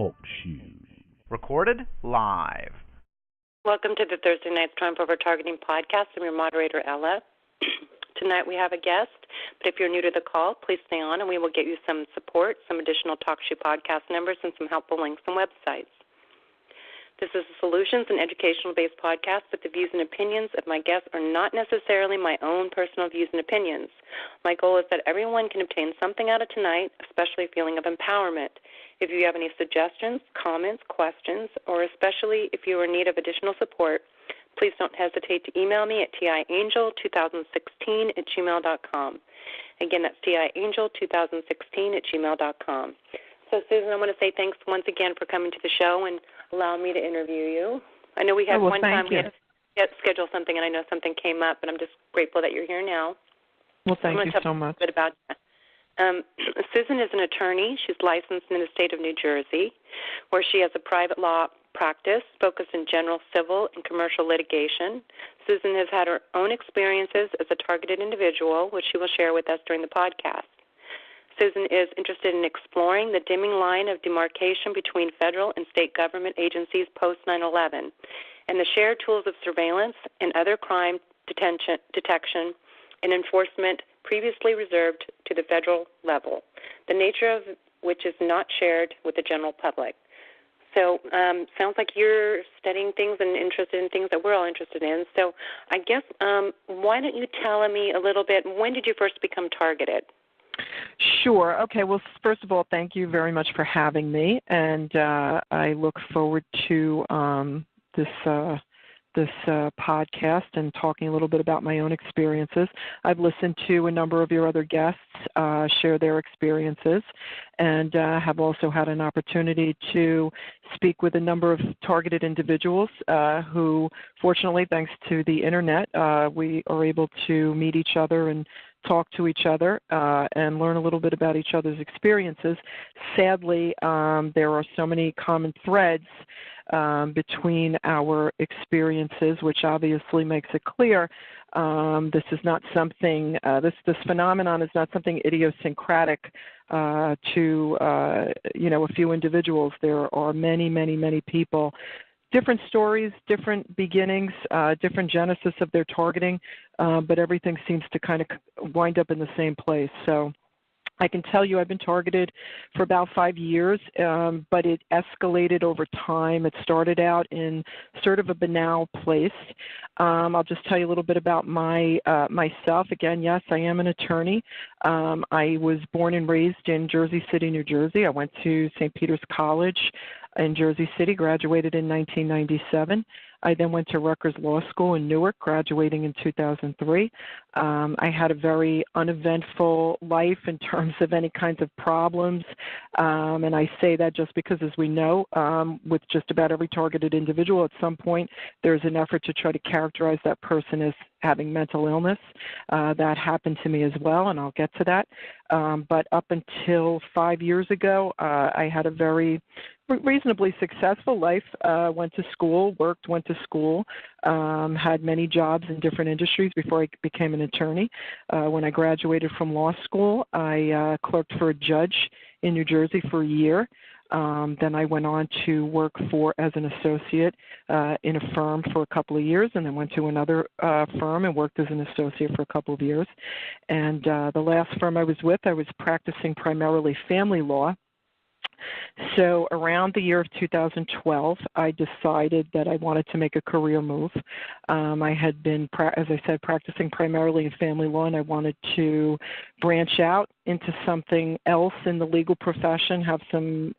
Talkshoe. Recorded live. Welcome to the Thursday Night Triumph Over Targeting podcast. I'm your moderator, Ella. Tonight we have a guest, but if you're new to the call, please stay on and we will get you some support, some additional Talkshoe podcast numbers, and some helpful links and websites. This is a solutions and educational-based podcast, but the views and opinions of my guests are not necessarily my own personal views and opinions. My goal is that everyone can obtain something out of tonight, especially a feeling of empowerment. If you have any suggestions, comments, questions, or especially if you are in need of additional support, please don't hesitate to email me at tiangel2016@gmail.com. Again, that's tiangel2016@gmail.com. So, Susan, I want to say thanks once again for coming to the show and allowing me to interview you. I know we had one time we had to schedule something, and I know something came up, but I'm just grateful that you're here now. Well, thank you so much. A bit about that. Susan is an attorney. She's licensed in the state of New Jersey, where she has a private law practice focused in general civil and commercial litigation. Susan has had her own experiences as a targeted individual, which she will share with us during the podcast. Susan is interested in exploring the dimming line of demarcation between federal and state government agencies post-9/11 and the shared tools of surveillance and other crime detection and enforcement previously reserved to the federal level, the nature of which is not shared with the general public. So sounds like you're studying things and interested in things that we're all interested in. So I guess why don't you tell me a little bit, when did you first become targeted? Sure. Okay. Well, first of all, thank you very much for having me, and I look forward to this podcast and talking a little bit about my own experiences. I've listened to a number of your other guests share their experiences, and have also had an opportunity to speak with a number of targeted individuals who, fortunately, thanks to the Internet, we are able to meet each other and talk to each other and learn a little bit about each other's experiences. Sadly, there are so many common threads between our experiences, which obviously makes it clear this is not something, this phenomenon is not something idiosyncratic to, a few individuals. There are many, many, many people, different stories, different beginnings, different genesis of their targeting, but everything seems to kind of wind up in the same place. So I can tell you I've been targeted for about 5 years, but it escalated over time. It started out in sort of a banal place. I'll just tell you a little bit about myself. Again, yes, I am an attorney. I was born and raised in Jersey City, New Jersey. I went to St. Peter's College in Jersey City, graduated in 1997. I then went to Rutgers Law School in Newark, graduating in 2003. I had a very uneventful life in terms of any kinds of problems, and I say that just because, as we know, with just about every targeted individual, at some point there's an effort to try to characterize that person as having mental illness. That happened to me as well, and I'll get to that. But up until 5 years ago, I had a very reasonably successful life. Went to school, went to school, had many jobs in different industries before I became an attorney. When I graduated from law school, I clerked for a judge in New Jersey for a year. Then I went on to work as an associate in a firm for a couple of years, and then went to another firm and worked as an associate for a couple of years. And the last firm I was with, I was practicing primarily family law. So around the year of 2012, I decided that I wanted to make a career move. I had been, as I said, practicing primarily in family law, and I wanted to branch out into something else in the legal profession, have some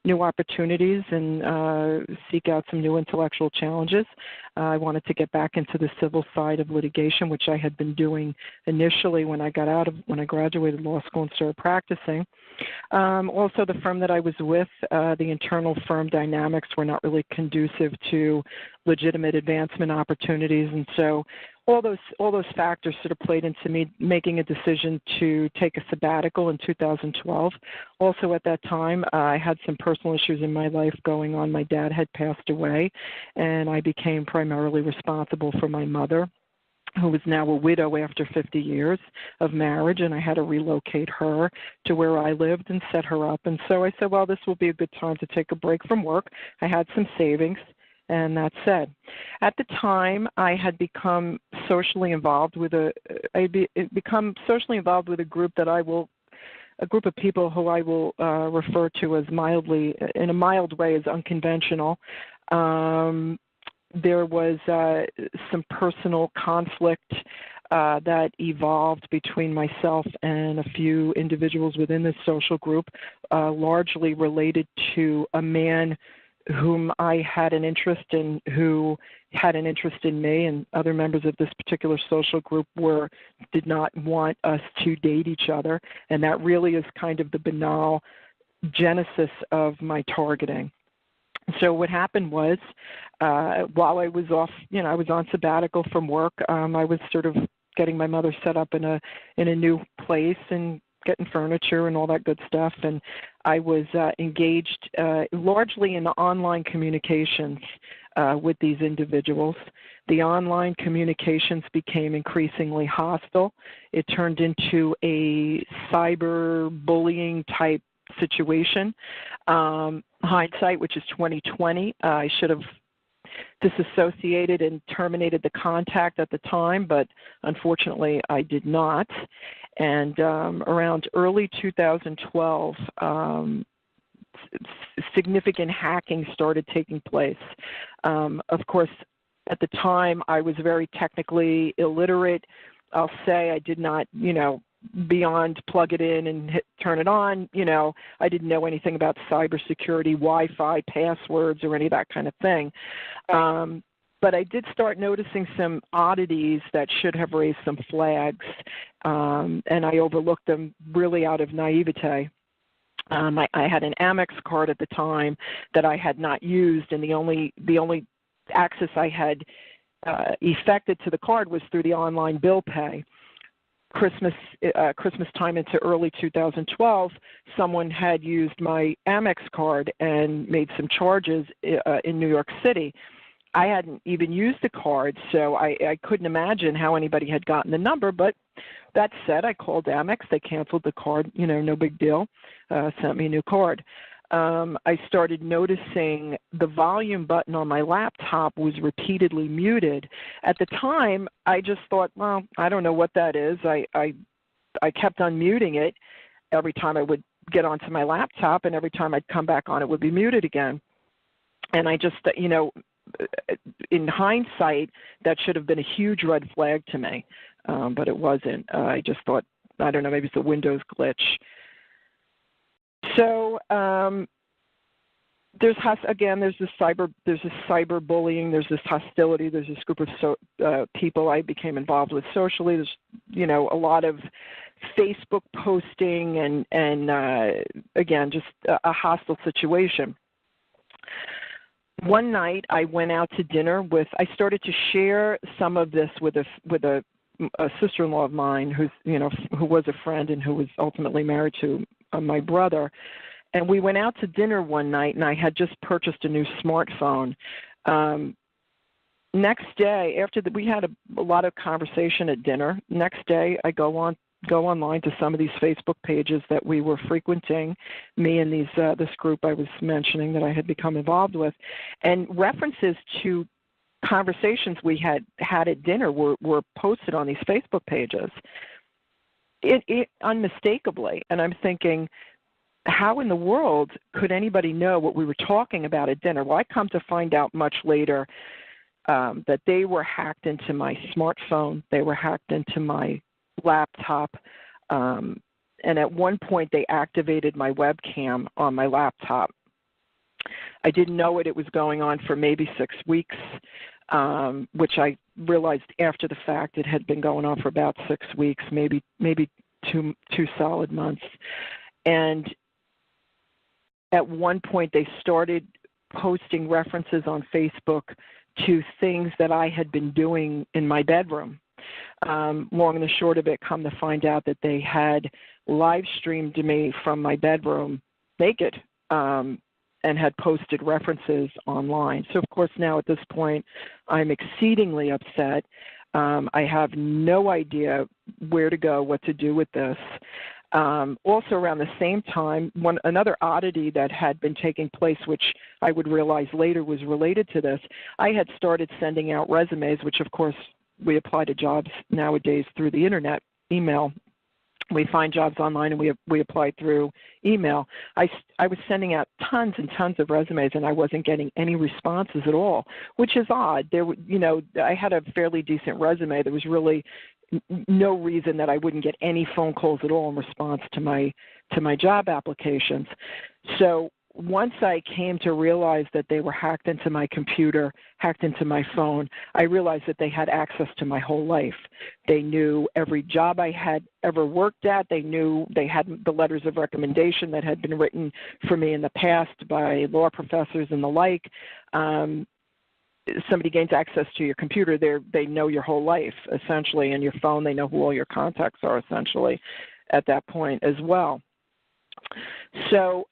new opportunities, and seek out some new intellectual challenges. I wanted to get back into the civil side of litigation, which I had been doing initially when I graduated law school and started practicing. Also, the firm that I was with, the internal firm dynamics were not really conducive to legitimate advancement opportunities, and so all those factors sort of played into me making a decision to take a sabbatical in 2012. Also, at that time, I had some personal issues in my life going on. My dad had passed away, and I became primarily responsible for my mother. who was now a widow after 50 years of marriage, and I had to relocate her to where I lived and set her up. And so I said, well, this will be a good time to take a break from work. I had some savings, and that's it. At the time, I had become socially involved with a group that a group of people who I will refer to as in a mild way, as unconventional. There was some personal conflict that evolved between myself and a few individuals within this social group, largely related to a man whom I had an interest in, who had an interest in me, and other members of this particular social group did not want us to date each other, and that really is kind of the banal genesis of my targeting. So what happened was, while I was off, I was on sabbatical from work. I was sort of getting my mother set up in a new place and getting furniture and all that good stuff. And I was engaged largely in the online communications with these individuals. The online communications became increasingly hostile. It turned into a cyber bullying type situation. Hindsight, which is 2020, I should have disassociated and terminated the contact at the time, but unfortunately I did not. And around early 2012, significant hacking started taking place. Of course, at the time I was very technically illiterate. I'll say I did not, beyond plug it in and turn it on, I didn't know anything about cybersecurity, Wi-Fi, passwords, or any of that kind of thing. But I did start noticing some oddities that should have raised some flags, and I overlooked them really out of naivete. I had an Amex card at the time that I had not used, and the only access I had effected to the card was through the online bill pay. Christmas time into early 2012, someone had used my Amex card and made some charges in New York City. I hadn't even used the card, so I couldn't imagine how anybody had gotten the number, but that said, I called Amex. They canceled the card, no big deal, sent me a new card. I started noticing the volume button on my laptop was repeatedly muted. At the time, I just thought, well, I don't know what that is. I kept unmuting it every time I would get onto my laptop, and every time I'd come back on, it would be muted again. And I just, in hindsight, that should have been a huge red flag to me, but it wasn't. I just thought, I don't know, maybe it's a Windows glitch. So there's this cyber bullying, there's this hostility, there's this group of people I became involved with socially. There's a lot of Facebook posting and again, just a hostile situation. One night I went out to dinner I started to share some of this with a sister-in-law of mine who was a friend and who was ultimately married to my brother. And we went out to dinner one night, and I had just purchased a new smartphone. Next day, we had a lot of conversation at dinner. Next day, I go online to some of these Facebook pages that we were frequenting, me and this group I was mentioning that I had become involved with, and references to conversations we had at dinner were posted on these Facebook pages. It unmistakably, and I'm thinking, how in the world could anybody know what we were talking about at dinner? Well, I come to find out much later that they were hacked into my smartphone. They were hacked into my laptop. And at one point, they activated my webcam on my laptop. I didn't know it. It was going on for maybe 6 weeks, which I realized after the fact. It had been going on for about 6 weeks, maybe two solid months. And at one point, they started posting references on Facebook to things that I had been doing in my bedroom. Long and the short of it, come to find out that they had live streamed me from my bedroom naked and had posted references online. So, of course, now at this point, I'm exceedingly upset. I have no idea where to go, what to do with this. Also around the same time, another oddity that had been taking place, which I would realize later was related to this, I had started sending out resumes, which of course we apply to jobs nowadays through the internet, email. We find jobs online and we apply through email. I was sending out tons and tons of resumes and I wasn't getting any responses at all, which is odd. I had a fairly decent resume. There was really no reason that I wouldn't get any phone calls at all in response to my job applications. So once I came to realize that they were hacked into my computer, hacked into my phone, I realized that they had access to my whole life. They knew every job I had ever worked at. They knew they had the letters of recommendation that had been written for me in the past by law professors and the like. Somebody gains access to your computer, they know your whole life, essentially, and your phone, they know who all your contacts are, essentially, at that point as well. So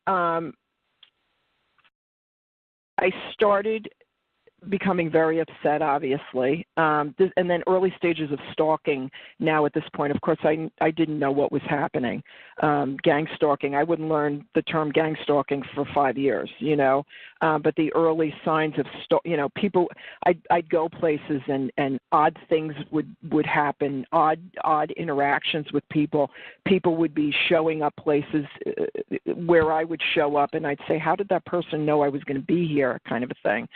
I started becoming very upset, obviously, and then early stages of stalking now at this point. Of course, I didn't know what was happening. Gang stalking, I wouldn't learn the term gang stalking for 5 years, but the early signs of, people, I'd go places and odd things would happen, odd interactions with people. People would be showing up places where I would show up, and I'd say, how did that person know I was going to be here, kind of a thing.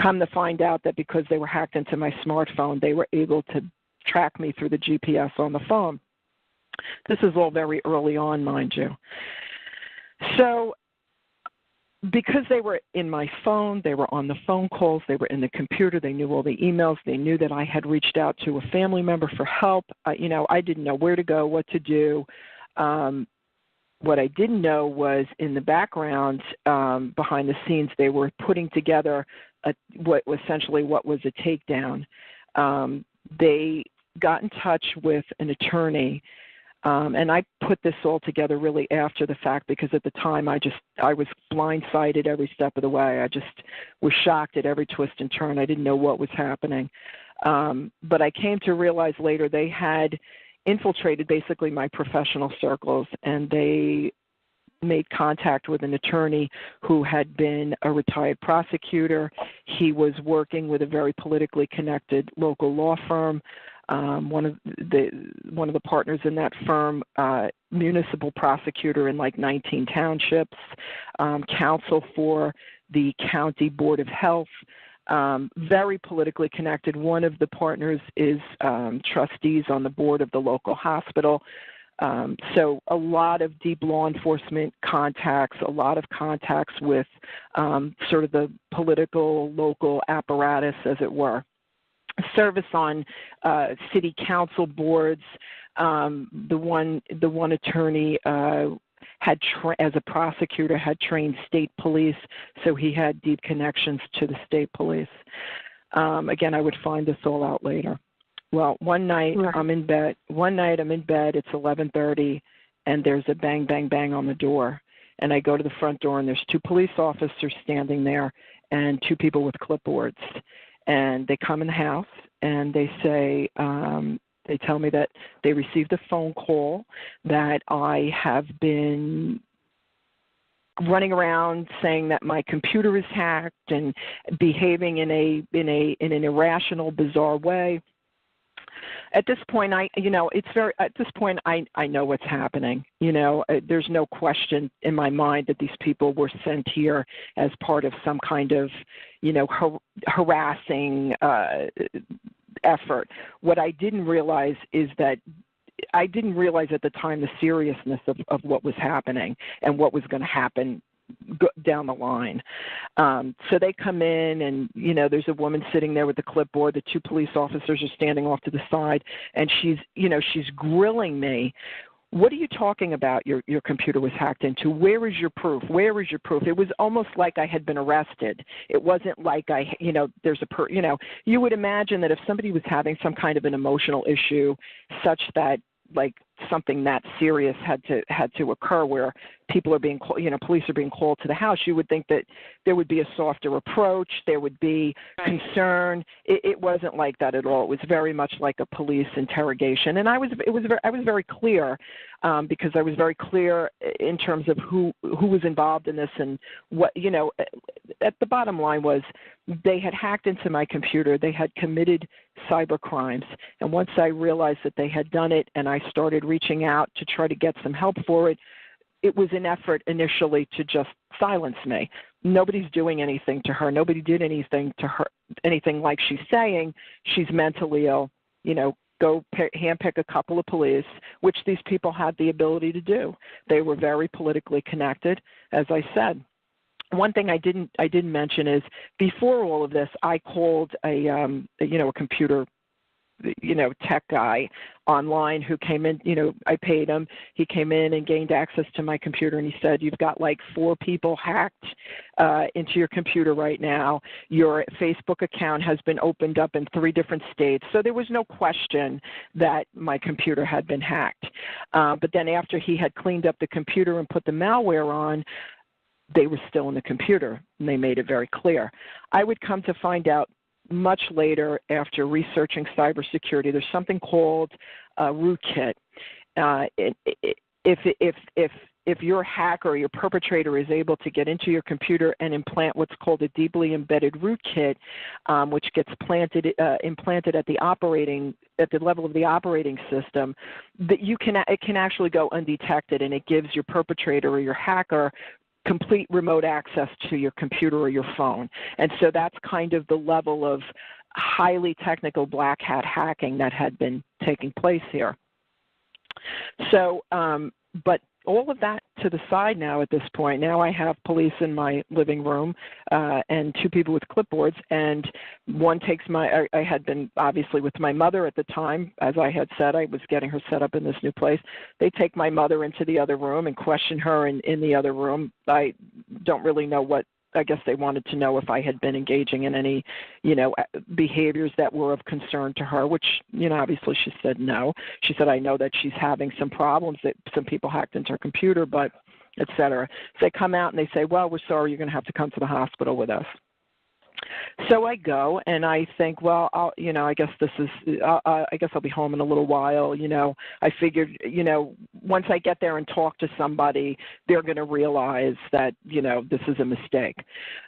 Come to find out that because they were hacked into my smartphone, they were able to track me through the GPS on the phone. This is all very early on, mind you. So because they were in my phone, they were on the phone calls, they were in the computer, they knew all the emails, they knew that I had reached out to a family member for help. I didn't know where to go, what to do. What I didn't know was in the background, behind the scenes, they were putting together what was a takedown. They got in touch with an attorney, and I put this all together really after the fact because at the time I was blindsided every step of the way. I just was shocked at every twist and turn. I didn't know what was happening. But I came to realize later they had infiltrated basically my professional circles, and they made contact with an attorney who had been a retired prosecutor. He was working with a very politically connected local law firm. One of the partners in that firm, municipal prosecutor in like 19 townships, counsel for the county board of health. Very politically connected. One of the partners is trustees on the board of the local hospital. So a lot of deep law enforcement contacts, a lot of contacts with sort of the political local apparatus, as it were. Service on city council boards. The one attorney as a prosecutor, had trained state police, so he had deep connections to the state police. Again, I would find this all out later. Well, one night I'm in bed. It's 11:30, and there's a bang, bang, bang on the door. And I go to the front door, and there's 2 police officers standing there and 2 people with clipboards. And they come in the house, and they say, they tell me that they received a phone call that I have been running around saying that my computer is hacked and behaving in an irrational, bizarre way. At this point, I know what's happening. There's no question in my mind that these people were sent here as part of some kind of, harassing effort. What I didn't realize is that I didn't realize at the time the seriousness of what was happening and what was going to happen down the line. So they come in, and there's a woman sitting there with the clipboard. The 2 police officers are standing off to the side, and she's grilling me. What are you talking about? Your computer was hacked into. Where is your proof? Where is your proof? It was almost like I had been arrested. It wasn't like you would imagine that if somebody was having some kind of an emotional issue such that, like, something that serious had to occur where people are being, police are being called to the house, you would think that there would be a softer approach, there would be concern. It wasn't like that at all. It was very much like a police interrogation, and I was very clear because I was very clear in terms of who was involved in this and what, at the bottom line was they had hacked into my computer, they had committed cyber crimes, and once I realized that they had done it and I started reaching out to try to get some help for it, it was an effort initially to just silence me. Nobody's doing anything to her. Nobody did anything to her, anything like she's saying. She's mentally ill. Go handpick a couple of police, which these people had the ability to do. They were very politically connected, as I said. One thing I didn't mention is before all of this, I called a computer tech guy online who came in, I paid him. He came in and gained access to my computer, and he said, you've got like 4 people hacked into your computer right now. Your Facebook account has been opened up in 3 different states. So there was no question that my computer had been hacked. But then after he had cleaned up the computer and put the malware on, they were still in the computer, and they made it very clear. I would come to find out much later, after researching cybersecurity, there's something called a rootkit. If your hacker, your perpetrator, is able to get into your computer and implant what's called a deeply embedded rootkit, which gets implanted at the level of the operating system, that it can actually go undetected, and it gives your perpetrator or your hacker complete remote access to your computer or your phone. And so that's kind of the level of highly technical black hat hacking that had been taking place here. So, but all of that to the side now at this point. Now I have police in my living room and 2 people with clipboards, and one takes I had been obviously with my mother at the time. As I had said, I was getting her set up in this new place. They take my mother into the other room and question her in the other room. I don't really know what. I guess they wanted to know if I had been engaging in any, behaviors that were of concern to her, which, obviously she said no. She said, I know that she's having some problems, that some people hacked into her computer, but et cetera. So they come out and they say, well, we're sorry, you're going to have to come to the hospital with us. So I go and I think, well, I guess I'll be home in a little while. I figured, once I get there and talk to somebody, they're going to realize that, this is a mistake.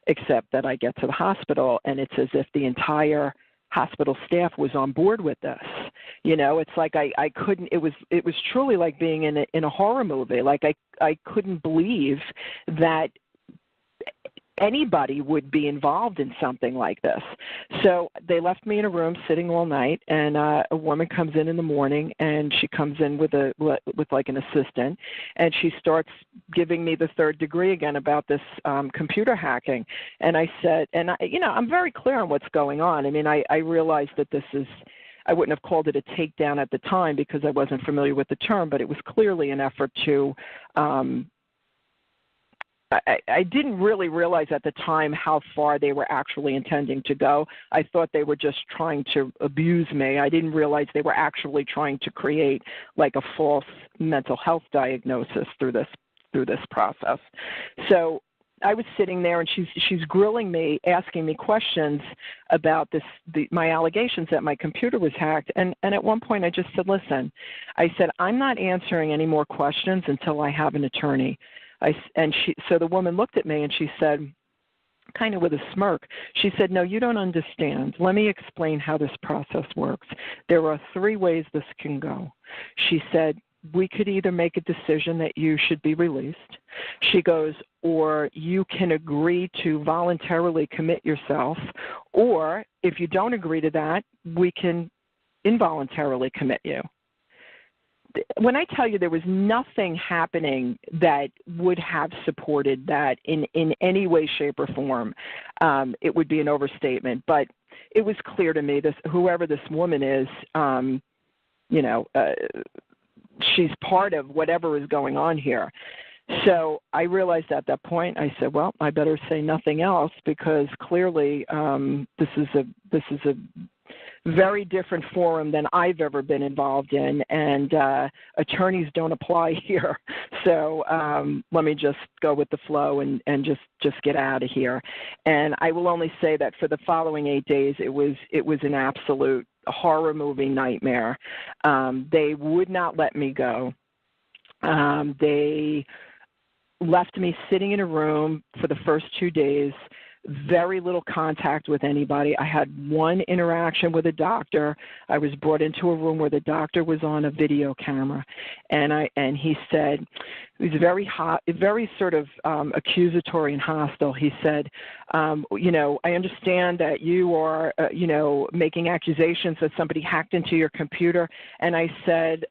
Except that I get to the hospital and it's as if the entire hospital staff was on board with this. It's like I couldn't. It was truly like being in a horror movie. Like I couldn't believe that anybody would be involved in something like this. So they left me in a room sitting all night, and a woman comes in the morning, and she comes in with like an assistant, and she starts giving me the 3rd degree again about this computer hacking. And I said, and I'm very clear on what's going on. I mean, I realized that this is, I wouldn't have called it a takedown at the time because I wasn't familiar with the term, but it was clearly an effort to I didn't really realize at the time how far they were actually intending to go. I thought they were just trying to abuse me. I didn't realize they were actually trying to create like a false mental health diagnosis through this process. So I was sitting there, and she's grilling me, asking me questions about my allegations that my computer was hacked. And at one point I just said, listen, I said, I'm not answering any more questions until I have an attorney. So the woman looked at me and she said, kind of with a smirk, she said, no, you don't understand. Let me explain how this process works. There are 3 ways this can go. She said, we could either make a decision that you should be released. She goes, or you can agree to voluntarily commit yourself, or if you don't agree to that, we can involuntarily commit you. When I tell you there was nothing happening that would have supported that in any way, shape, or form, it would be an overstatement. But it was clear to me, whoever this woman is, she's part of whatever is going on here. So I realized at that point, I said, well, I better say nothing else because clearly this is a very different forum than I've ever been involved in, and attorneys don't apply here. So let me just go with the flow and just get out of here. And I will only say that for the following 8 days, it was an absolute horror movie nightmare. They would not let me go. They left me sitting in a room for the first 2 days, very little contact with anybody. I had one interaction with a doctor. I was brought into a room where the doctor was on a video camera, and he said, he was very hot, very sort of accusatory and hostile. He said, you know, I understand that you are, you know, making accusations that somebody hacked into your computer. And I said,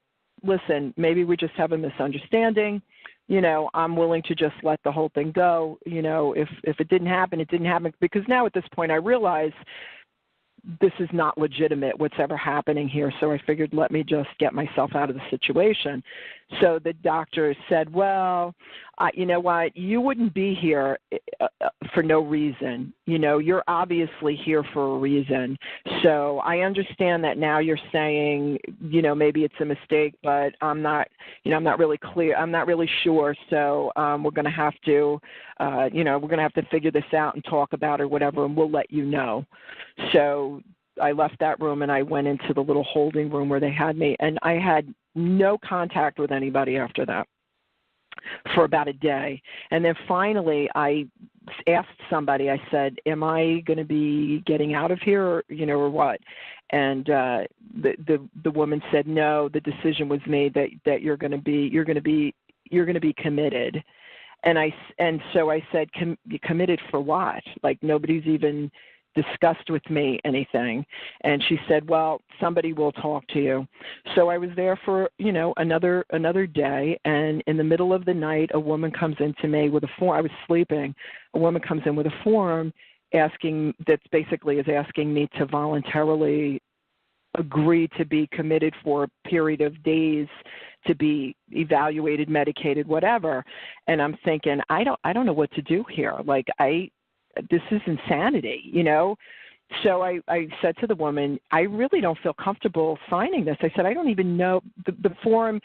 listen, maybe we just have a misunderstanding. You know, I'm willing to just let the whole thing go. You know, if it didn't happen, it didn't happen. Because now at this point I realize this is not legitimate, what's ever happening here. So I figured, let me just get myself out of the situation. So the doctor said, well, you know what, you wouldn't be here for no reason. You know, you're obviously here for a reason. So I understand that now you're saying, you know, maybe it's a mistake, but I'm not, you know, I'm not really clear. I'm not really sure. So we're going to have to, you know, we're going to have to figure this out and talk about it or whatever, and we'll let you know. So I left that room and I went into the little holding room where they had me, and I had no contact with anybody after that for about a day. And then finally I asked somebody, I said, am I going to be getting out of here, or, you know, or what? And the woman said, no, the decision was made that you're going to be committed. And so I said, committed for what? Like, nobody's even discussed with me anything. And she said, well, somebody will talk to you. So I was there for, you know, another day, and in the middle of the night, a woman comes into me with a form. I was sleeping. A woman comes in with a form that basically is asking me to voluntarily agree to be committed for a period of days, to be evaluated, medicated, whatever. And I'm thinking, I don't know what to do here. Like, this is insanity, you know? So I said to the woman, I really don't feel comfortable signing this. I said, I don't even know. The form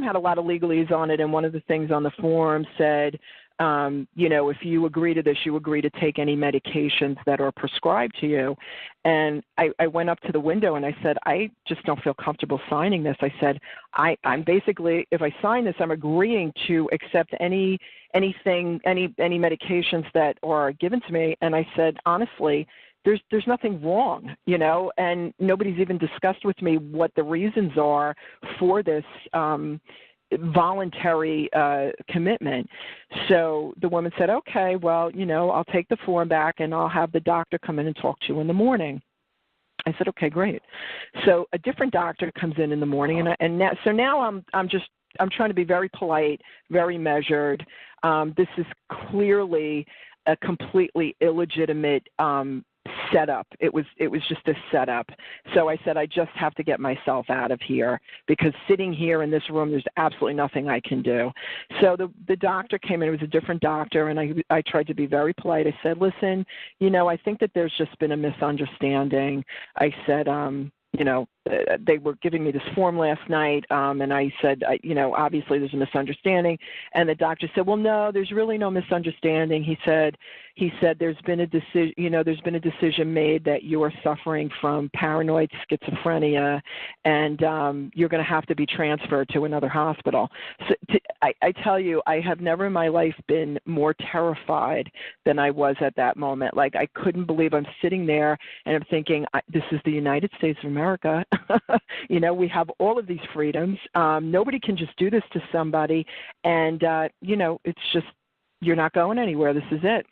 had a lot of legalese on it, and one of the things on the form said, you know, if you agree to this, you agree to take any medications that are prescribed to you. And I went up to the window and I said, I just don't feel comfortable signing this. I said, I'm basically, if I sign this, I'm agreeing to accept any medications that are given to me. And I said, honestly, there's nothing wrong, you know, and nobody's even discussed with me what the reasons are for this voluntary commitment. So the woman said, okay, well, you know, I'll take the form back and I'll have the doctor come in and talk to you in the morning. I said, okay, great. So a different doctor comes in the morning, and now I'm trying to be very polite, very measured. This is clearly a completely illegitimate setup. It was just a setup. So I said, I just have to get myself out of here, because sitting here in this room, there's absolutely nothing I can do. So the doctor came in. It was a different doctor, and I tried to be very polite. I said, listen, you know, I think that there's just been a misunderstanding. I said, you know, they were giving me this form last night, and I said, you know, obviously there's a misunderstanding. And the doctor said, well, no, there's really no misunderstanding. He said there's been a decision, you know, there's been a decision made that you are suffering from paranoid schizophrenia, and you're going to have to be transferred to another hospital. So I tell you, I have never in my life been more terrified than I was at that moment. Like, I couldn't believe I'm sitting there and I'm thinking, this is the United States of America. You know, we have all of these freedoms. Nobody can just do this to somebody. And, you know, it's just, you're not going anywhere. This is it.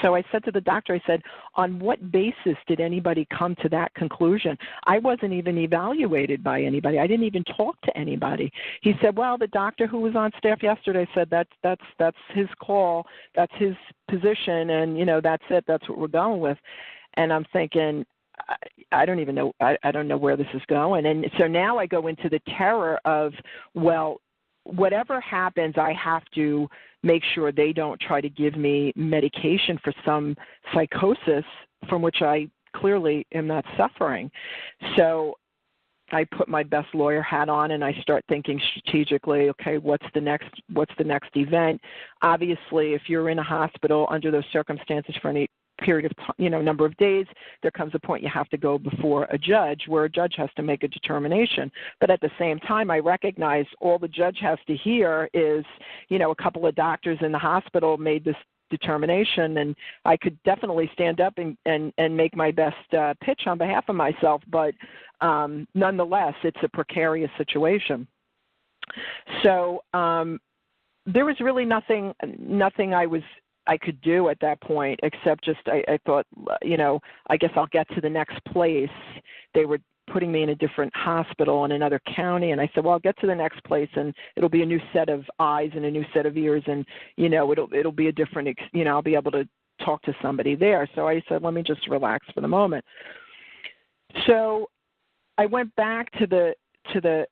So I said to the doctor, I said, on what basis did anybody come to that conclusion? I wasn't even evaluated by anybody. I didn't even talk to anybody. He said, well, the doctor who was on staff yesterday said that's his call, that's his position, and, you know, that's it. That's what we're going with. And I'm thinking, I don't even know. I don't know where this is going. And so now I go into the terror of, well, whatever happens, I have to make sure they don't try to give me medication for some psychosis from which I clearly am not suffering. So I put my best lawyer hat on and I start thinking strategically, okay, what's the next event? Obviously, if you're in a hospital under those circumstances for any period of time, number of days, there comes a point you have to go before a judge where a judge has to make a determination. But at the same time, I recognize all the judge has to hear is, a couple of doctors in the hospital made this determination, and I could definitely stand up and make my best pitch on behalf of myself, but nonetheless, it's a precarious situation. So there was really nothing I could do at that point except just I thought, I guess I'll get to the next place. They were putting me in a different hospital in another county, and I said, well, I'll get to the next place, and it'll be a new set of eyes and a new set of ears, and it'll be a different, I'll be able to talk to somebody there. So I said, let me just relax for the moment. So I went back to the I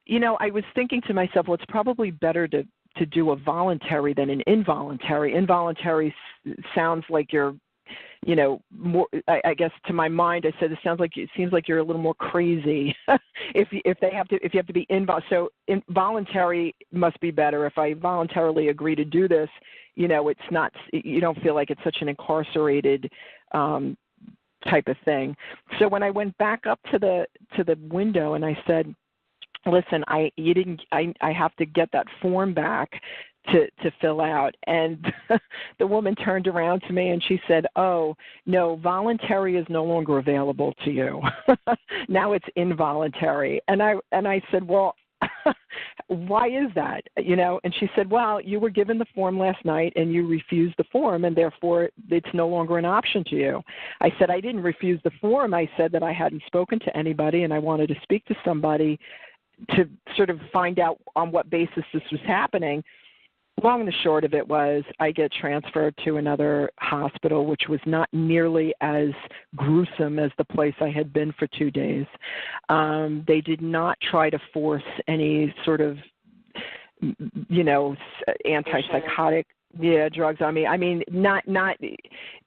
was thinking to myself, well, it's probably better to do a voluntary than an involuntary. Involuntary sounds like you're, more. I guess to my mind, I said it seems like you're a little more crazy. if you have to be so involuntary must be better. If I voluntarily agree to do this, it's not. You don't feel like it's such an incarcerated type of thing. So when I went back up to the window and I said, listen, I have to get that form back to fill out. And the woman turned around to me and she said, oh, no, voluntary is no longer available to you. Now it's involuntary. And I said, well, why is that? And she said, well, you were given the form last night and you refused the form, and therefore it's no longer an option to you. I said, I didn't refuse the form. I said that I hadn't spoken to anybody and I wanted to speak to somebody to sort of find out on what basis this was happening. Long and the short of it was I get transferred to another hospital, which was not nearly as gruesome as the place I had been for 2 days. They did not try to force any sort of, antipsychotic drugs on me. I mean, it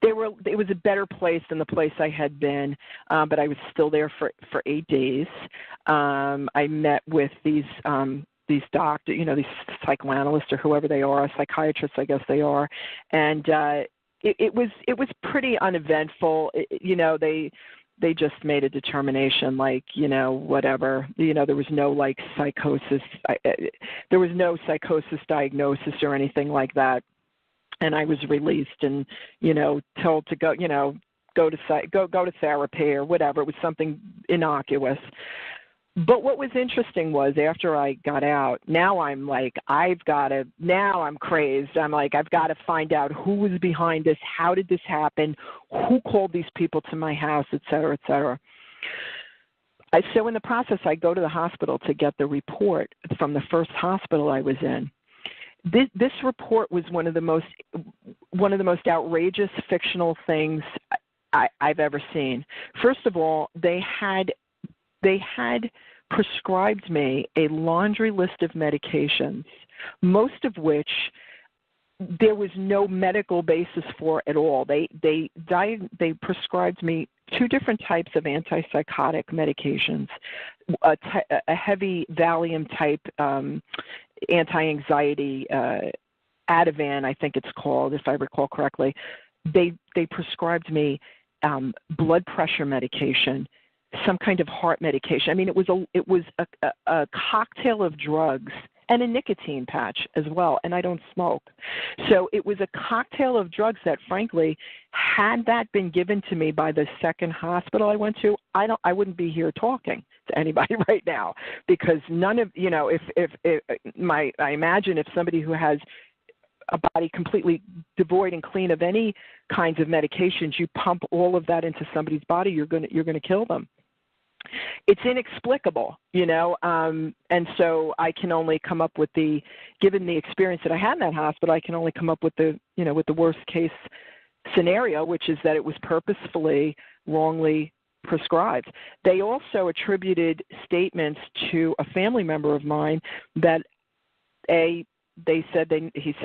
was a better place than the place I had been, but I was still there for 8 days. I met with these doctors, these psychoanalysts or whoever they are, psychiatrists, I guess they are, and it was pretty uneventful. They just made a determination, whatever. There was no psychosis. There was no psychosis diagnosis or anything like that. And I was released and, told to go, go to therapy or whatever. It was something innocuous. But what was interesting was after I got out, now I'm now I'm crazed. I'm I've got to find out who was behind this, how did this happen, who called these people to my house, et cetera, et cetera. So in the process, I go to the hospital to get the report from the first hospital I was in. This report was one of the most outrageous fictional things I've ever seen. First of all, they had prescribed me a laundry list of medications, most of which there was no medical basis for at all. They prescribed me 2 different types of antipsychotic medications, a heavy Valium type anti-anxiety, Ativan, I think it's called, if I recall correctly. They prescribed me blood pressure medication, some kind of heart medication. I mean, it was a cocktail of drugs and a nicotine patch as well, and I don't smoke. So it was a cocktail of drugs that, frankly, had that been given to me by the second hospital I went to, I wouldn't be here talking to anybody right now, because none of, I imagine if somebody who has a body completely devoid and clean of any kinds of medications, you pump all of that into somebody's body, you're going to kill them. It's inexplicable, and so I can only come up with given the experience that I had in that hospital, I can only come up with with the worst case scenario, which is that it was purposefully wrongly prescribed. They also attributed statements to a family member of mine that he said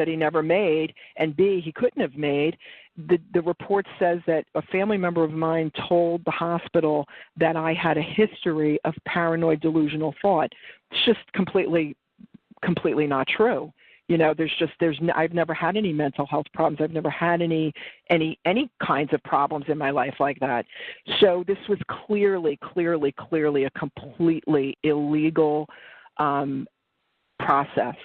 he never made, and B, he couldn't have made, the report says that a family member of mine told the hospital that I had a history of paranoid delusional thought. It's just completely not true. I've never had any mental health problems. I've never had any kinds of problems in my life like that. So this was clearly a completely illegal process.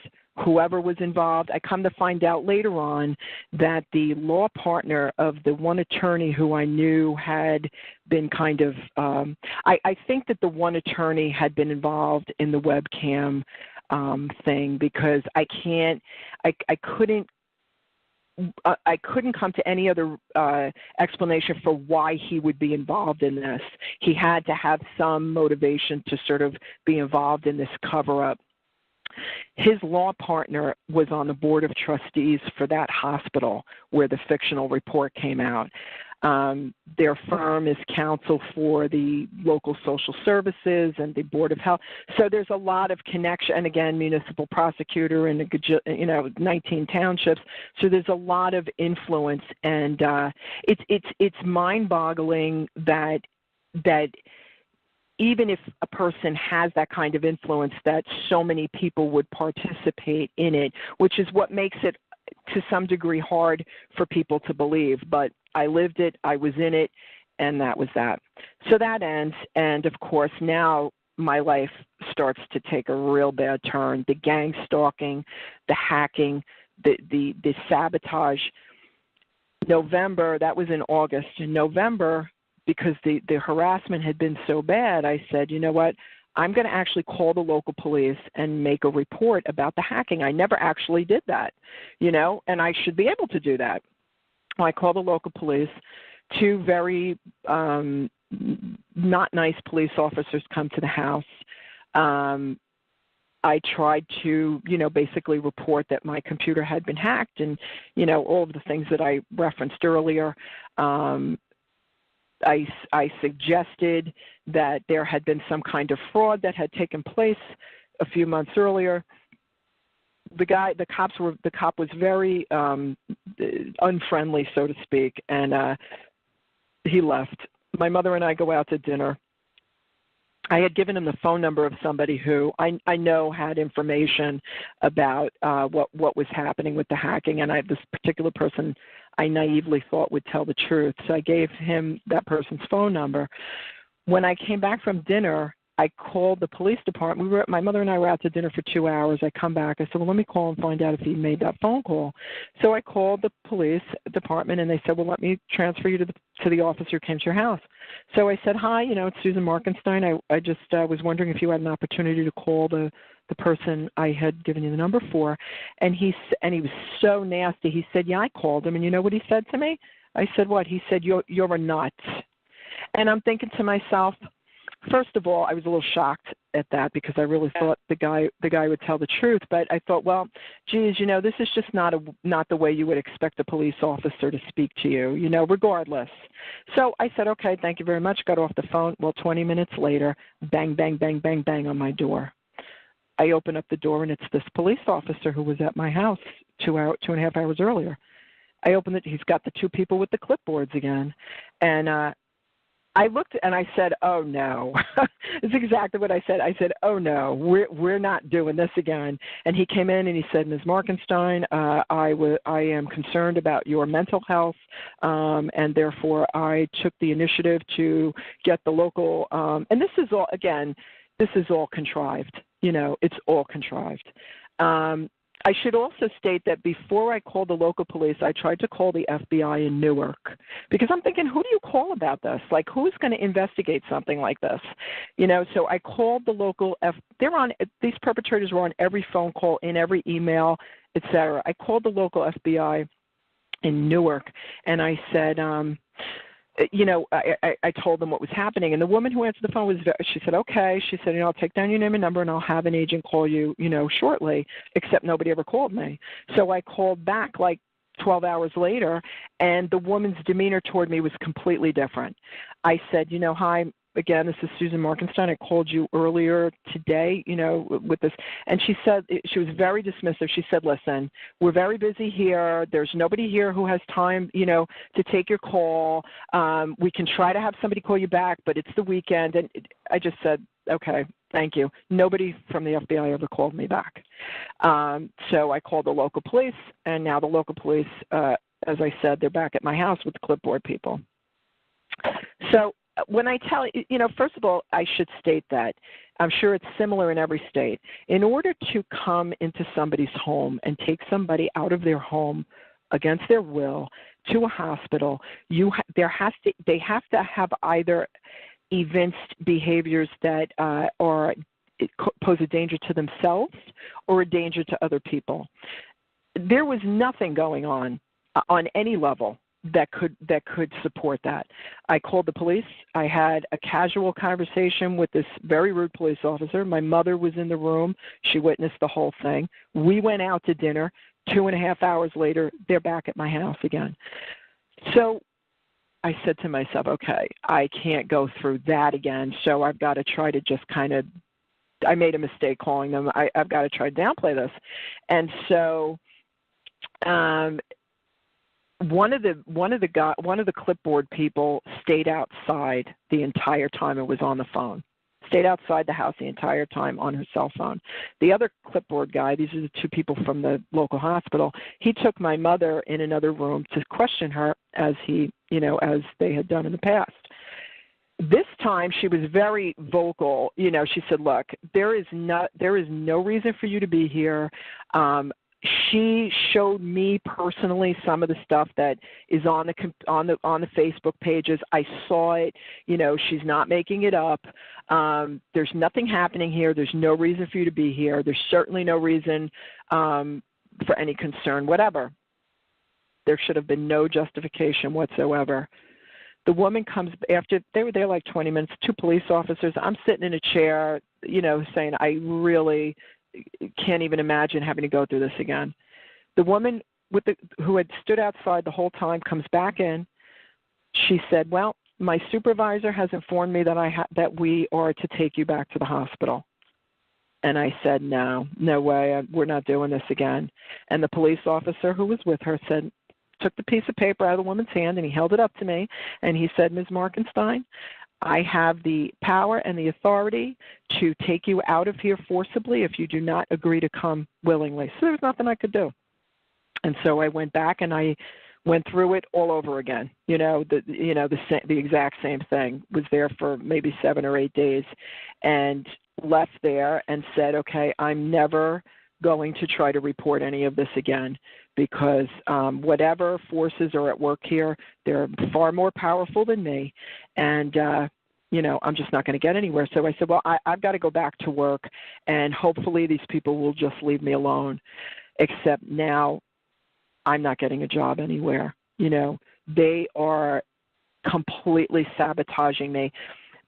Whoever was involved, I come to find out later on that the law partner of the one attorney who I knew had been kind of, I think that the one attorney had been involved in the webcam thing, because I couldn't come to any other explanation for why he would be involved in this. He had to have some motivation to sort of be involved in this cover-up. His law partner was on the board of trustees for that hospital where the fictional report came out. Their firm is counsel for the local social services and the Board of Health. So there's a lot of connection, and again, municipal prosecutor in 19 townships. So there's a lot of influence, and it's mind-boggling that even if a person has that kind of influence, that so many people would participate in it, which is what makes it to some degree hard for people to believe. But I lived it, I was in it, and that was that. So that ends, and of course now my life starts to take a real bad turn. The gang stalking, the hacking, the sabotage. November, that was in August. In November, because the harassment had been so bad, I said, you know what, I'm going to actually call the local police and make a report about the hacking. I never actually did that, and I should be able to do that. Well, I called the local police. Two very not nice police officers come to the house. I tried to, basically report that my computer had been hacked and, all of the things that I referenced earlier. I suggested that there had been some kind of fraud that had taken place a few months earlier. The cop was very unfriendly, so to speak, and he left. My mother and I go out to dinner. I had given him the phone number of somebody who I know had information about what was happening with the hacking, and this particular person I naively thought would tell the truth. So I gave him that person's phone number. When I came back from dinner, I called the police department. My mother and I were out to dinner for 2 hours. I come back. I said, well, let me call and find out if he made that phone call. So I called the police department, and they said, well, let me transfer you to the officer who came to your house. So I said, hi, it's Susan Markenstein. I just was wondering if you had an opportunity to call the person I had given you the number for. And he was so nasty. He said, yeah, I called him. And you know what he said to me? I said, what? He said, you're a nut. And I'm thinking to myself, first of all, I was a little shocked at that because I really thought the guy would tell the truth. But I thought, well, geez, this is just not the way you would expect a police officer to speak to you, regardless. So I said, okay, thank you very much. Got off the phone. Well, 20 minutes later, bang, bang, bang, bang, bang on my door. I open up the door, and it's this police officer who was at my house 2.5 hours earlier. I open it. He's got the two people with the clipboards again. And I looked and I said, oh, no. It's exactly what I said. I said, oh, no, we're not doing this again. And he came in and he said, Ms. Markenstein, I am concerned about your mental health, and therefore I took the initiative to get the local and this is all contrived. It's all contrived. I should also state that before I called the local police, I tried to call the FBI in Newark because I'm thinking, who do you call about this? Like, who's going to investigate something like this? So I called the local these perpetrators were on every phone call, in every email, et cetera. I called the local FBI in Newark, and I said, I told them what was happening, and the woman who answered the phone she said, okay. She said, I'll take down your name and number, and I'll have an agent call you, shortly, except nobody ever called me. So I called back like 12 hours later, and the woman's demeanor toward me was completely different. I said, hi, again, this is Susan Markenstein. I called you earlier today, with this. And she said, she was very dismissive. She said, listen, we're very busy here. There's nobody here who has time, to take your call. We can try to have somebody call you back, but it's the weekend. And I just said, okay, thank you. Nobody from the FBI ever called me back. So I called the local police, and now the local police, as I said, they're back at my house with the clipboard people. So when I tell you, first of all, I should state that I'm sure it's similar in every state. In order to come into somebody's home and take somebody out of their home against their will to a hospital, they have to have either evinced behaviors that pose a danger to themselves or a danger to other people. There was nothing going on any level that could support that. I called the police. I had a casual conversation with this very rude police officer. My mother was in the room. She witnessed the whole thing. We went out to dinner. 2.5 hours later, they're back at my house again. So I said to myself, okay, I can't go through that again, so I've got to try to just I made a mistake calling them. I've got to try to downplay this. And so one of the clipboard people stayed outside the entire time it was on the phone. Stayed outside the house the entire time on her cell phone. The other clipboard guy, these are the two people from the local hospital, he took my mother in another room to question her as as they had done in the past. This time she was very vocal. She said, look, there is no reason for you to be here. She showed me personally some of the stuff that is on the Facebook pages. I saw it. She's not making it up. There's nothing happening here. There's no reason for you to be here. There's certainly no reason for any concern, whatever. There should have been no justification whatsoever. The woman comes after, they were there like 20 minutes, 2 police officers. I'm sitting in a chair, saying, I really can't even imagine having to go through this again. The woman who had stood outside the whole time comes back in. She said, well, my supervisor has informed me that we are to take you back to the hospital. And I said, no way, we're not doing this again. And the police officer who was with her took the piece of paper out of the woman's hand and he held it up to me and he said, Ms. Markenstein, I have the power and the authority to take you out of here forcibly if you do not agree to come willingly. So there was nothing I could do. And so I went back and I went through it all over again. The exact same thing. Was there for maybe 7 or 8 days and left there and said, okay, I'm never going to try to report any of this again because whatever forces are at work here, they're far more powerful than me, and I'm just not going to get anywhere. So I said, well, I've got to go back to work, and hopefully these people will just leave me alone, except now I'm not getting a job anywhere. They are completely sabotaging me.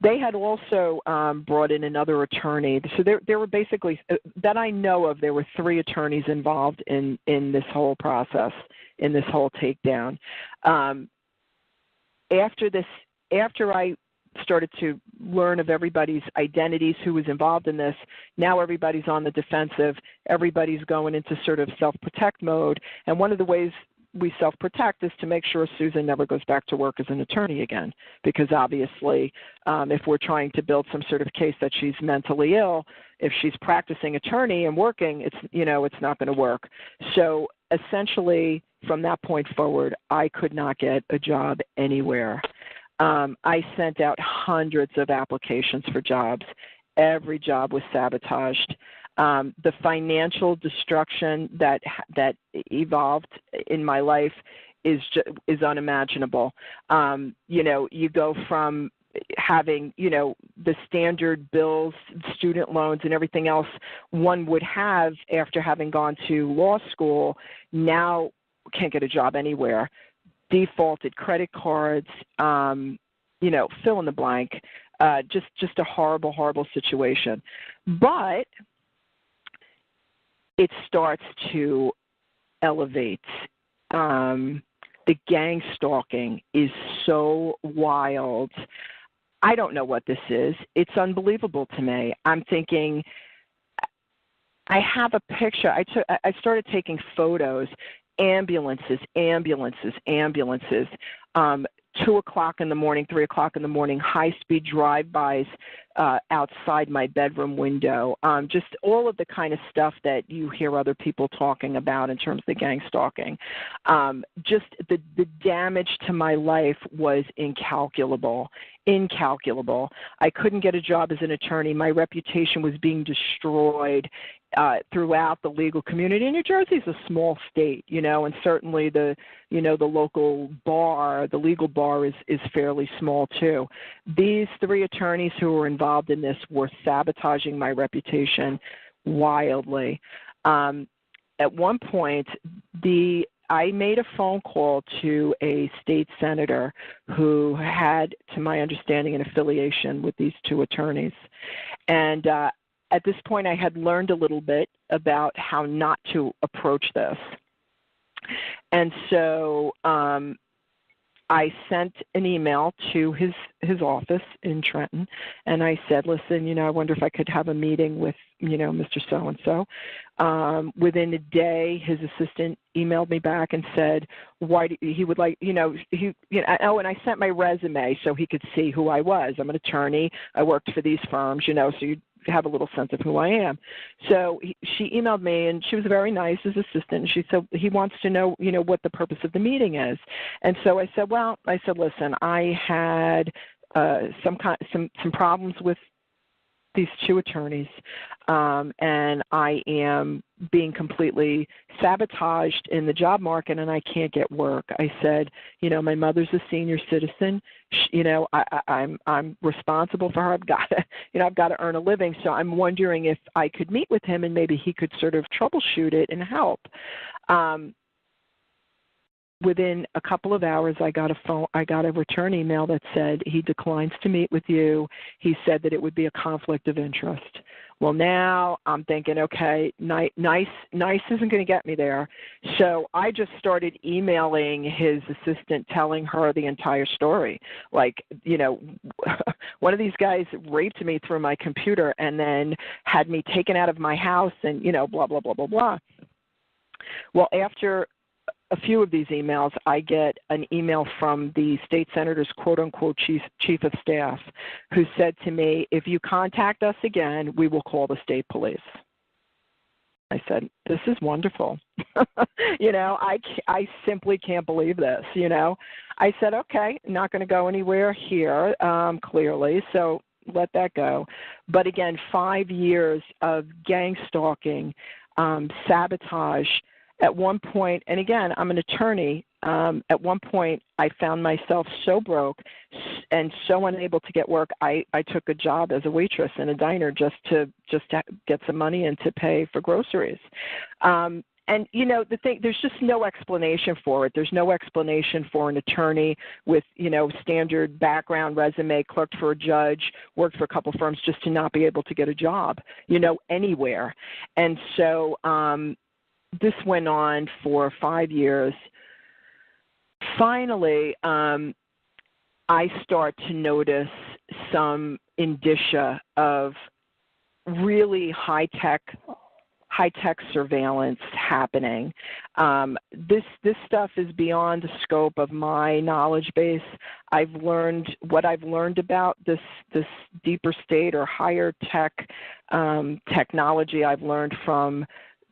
They had also brought in another attorney. So there were basically, that I know of, there were 3 attorneys involved in this whole process, in this whole takedown. After I started to learn of everybody's identities, who was involved in this, now everybody's on the defensive. Everybody's going into sort of self-protect mode. And one of the ways we self-protect is to make sure Susan never goes back to work as an attorney again, because obviously if we're trying to build some sort of case that she's mentally ill, if she's practicing attorney and working, it's not going to work. So essentially from that point forward, I could not get a job anywhere. I sent out hundreds of applications for jobs. Every job was sabotaged. The financial destruction that evolved in my life is unimaginable. You go from having, the standard bills, student loans, and everything else one would have after having gone to law school, now can't get a job anywhere. Defaulted credit cards, fill in the blank. Just a horrible, horrible situation. But it starts to elevate. The gang stalking is so wild. I don't know what this is. It's unbelievable to me. I'm thinking, I have a picture. I started taking photos, ambulances, 2 o'clock in the morning, 3 o'clock in the morning, high-speed drive-bys outside my bedroom window, just all of the kind of stuff that you hear other people talking about in terms of the gang stalking. Just the damage to my life was incalculable. I couldn't get a job as an attorney. My reputation was being destroyed throughout the legal community. And New Jersey is a small state, and certainly the local bar, the legal bar is fairly small too. These 3 attorneys who were involved in this were sabotaging my reputation wildly. At one point, I made a phone call to a state senator who had, to my understanding, an affiliation with these 2 attorneys. And at this point, I had learned a little bit about how not to approach this. And so I sent an email to his office in Trenton, and I said, listen, I wonder if I could have a meeting with, Mr. So-and-so. Within a day, his assistant emailed me back and said, he would like, and I sent my resume so he could see who I was. I'm an attorney. I worked for these firms, so you have a little sense of who I am. So she emailed me, and she was very nice, his assistant, and she said, he wants to know, what the purpose of the meeting is. And so I said, listen, I had some problems with these 2 attorneys, and I am being completely sabotaged in the job market, and I can't get work. I said, my mother's a senior citizen. I'm responsible for her. I've got to earn a living. So I'm wondering if I could meet with him and maybe he could sort of troubleshoot it and help. Within a couple of hours, I got a return email that said he declines to meet with you. He said that it would be a conflict of interest. Well, now I'm thinking, okay, nice isn't going to get me there. So I just started emailing his assistant, telling her the entire story. Like, one of these guys raped me through my computer and then had me taken out of my house and, blah, blah, blah, blah, blah. Well, after a few of these emails, I get an email from the state senator's quote-unquote chief of staff who said to me, if you contact us again, we will call the state police. I said, this is wonderful. I simply can't believe this, I said, okay, not going to go anywhere here, clearly, so let that go. But again, 5 years of gang stalking, sabotage. At one point, and again, I'm an attorney, at one point I found myself so broke and so unable to get work, I took a job as a waitress in a diner just to get some money and to pay for groceries. And, the thing, there's just no explanation for it. There's no explanation for an attorney with, standard background, resume, clerked for a judge, worked for a couple firms just to not be able to get a job, anywhere. And so, this went on for 5 years. Finally, I start to notice some indicia of really high-tech surveillance happening. This stuff is beyond the scope of my knowledge base. What I've learned about this deeper state or higher tech technology I've learned from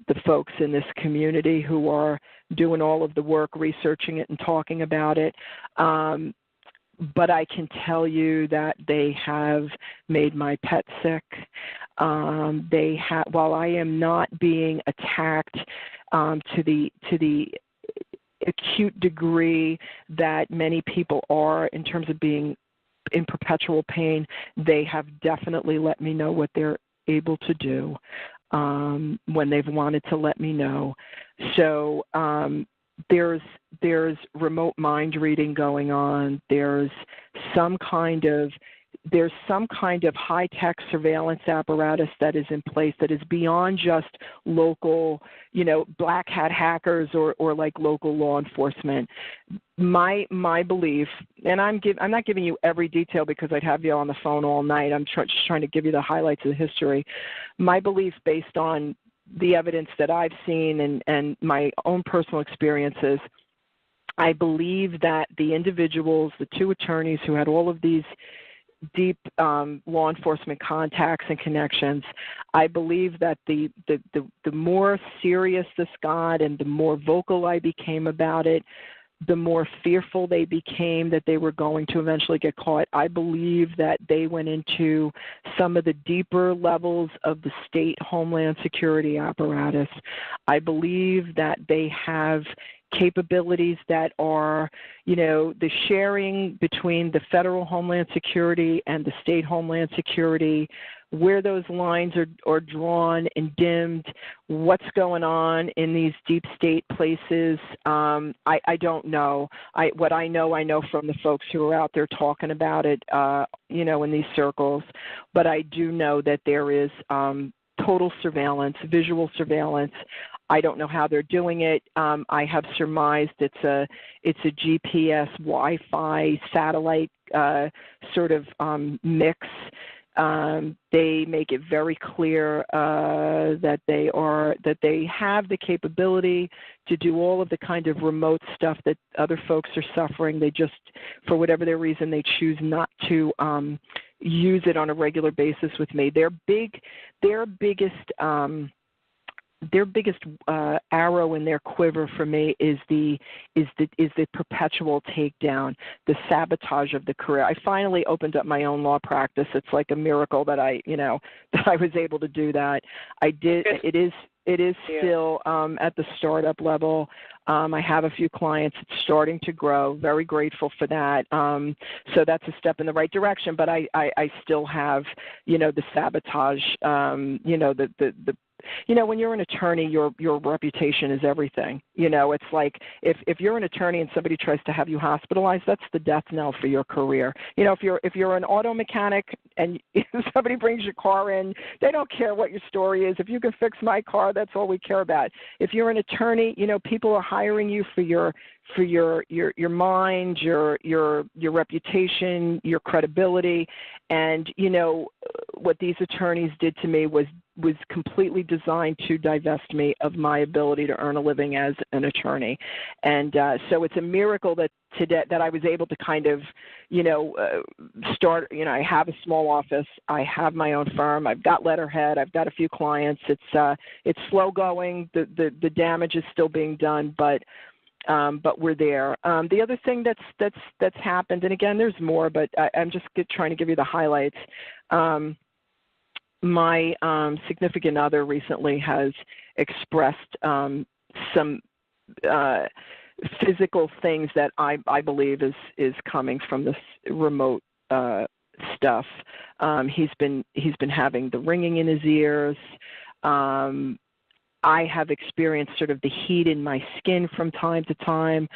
the folks in this community who are doing all of the work, researching it and talking about it. But I can tell you that they have made my pet sick. While I am not being attacked to the acute degree that many people are in terms of being in perpetual pain, they have definitely let me know what they're able to do when they've wanted to let me know. So there's remote mind reading going on. There's some kind of there's some kind of high-tech surveillance apparatus that is in place that is beyond just local, black hat hackers or like local law enforcement. My belief, and I'm not giving you every detail because I'd have you on the phone all night. I'm just trying to give you the highlights of the history. My belief, based on the evidence that I've seen and my own personal experiences, I believe that the individuals, the two attorneys who had all of these deep law enforcement contacts and connections, I believe that the more serious this got and the more vocal I became about it, the more fearful they became that they were going to eventually get caught. I believe that they went into some of the deeper levels of the state homeland security apparatus. I believe that they have capabilities that are, the sharing between the federal homeland security and the state homeland security, where those lines are drawn and dimmed, what's going on in these deep state places. I don't know. What I know from the folks who are out there talking about it, in these circles. But I do know that there is total surveillance, visual surveillance. I don't know how they're doing it. I have surmised it's a GPS, Wi-Fi, satellite sort of mix. They make it very clear that they have the capability to do all of the kind of remote stuff that other folks are suffering. They just, for whatever their reason, they choose not to use it on a regular basis with me. Their biggest arrow in their quiver for me is the perpetual takedown, the sabotage of the career. I finally opened up my own law practice. It's like a miracle that I was able to do that. I did. It is still at the startup level. I have a few clients. It's starting to grow. Very grateful for that. So that's a step in the right direction. But I still have, the sabotage, when you're an attorney, your reputation is everything. It's like if you're an attorney and somebody tries to have you hospitalized, that's the death knell for your career. If you're an auto mechanic and somebody brings your car in, they don't care what your story is. If you can fix my car, that's all we care about. If you're an attorney, people are hiring you for your mind, your reputation, your credibility, and what these attorneys did to me was completely designed to divest me of my ability to earn a living as an attorney, and so it's a miracle that today that I was able to kind of start. I have a small office, I have my own firm, I've got letterhead, I've got a few clients. It's slow going. The damage is still being done, but we're there. The other thing that's happened, and again, there's more, but I'm just trying to give you the highlights. My significant other recently has expressed some physical things that I believe is coming from this remote stuff. He's been having the ringing in his ears. I have experienced sort of the heat in my skin from time to time.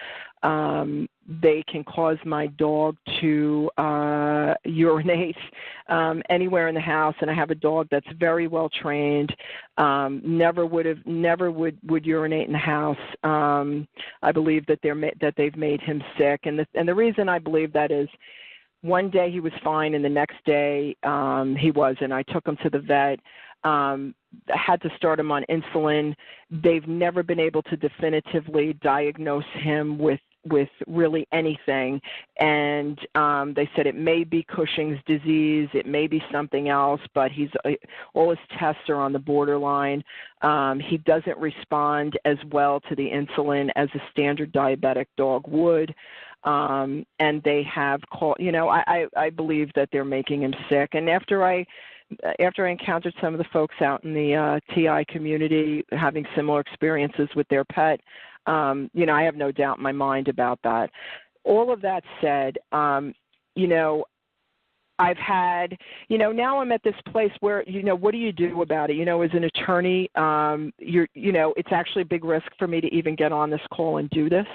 They can cause my dog to urinate anywhere in the house, and I have a dog that's very well trained. Never would urinate in the house. I believe that they've made him sick, and the reason I believe that is, one day he was fine, and the next day he wasn't. I took him to the vet. Had to start him on insulin. They've never been able to definitively diagnose him with really anything, and they said it may be Cushing's disease, it may be something else, but all his tests are on the borderline. He doesn't respond as well to the insulin as a standard diabetic dog would. And they have called, I believe that they're making him sick. And after I encountered some of the folks out in the TI community having similar experiences with their pet, I have no doubt in my mind about that. All of that said, I've had, now I'm at this place where, what do you do about it? As an attorney, it's actually a big risk for me to even get on this call and do this.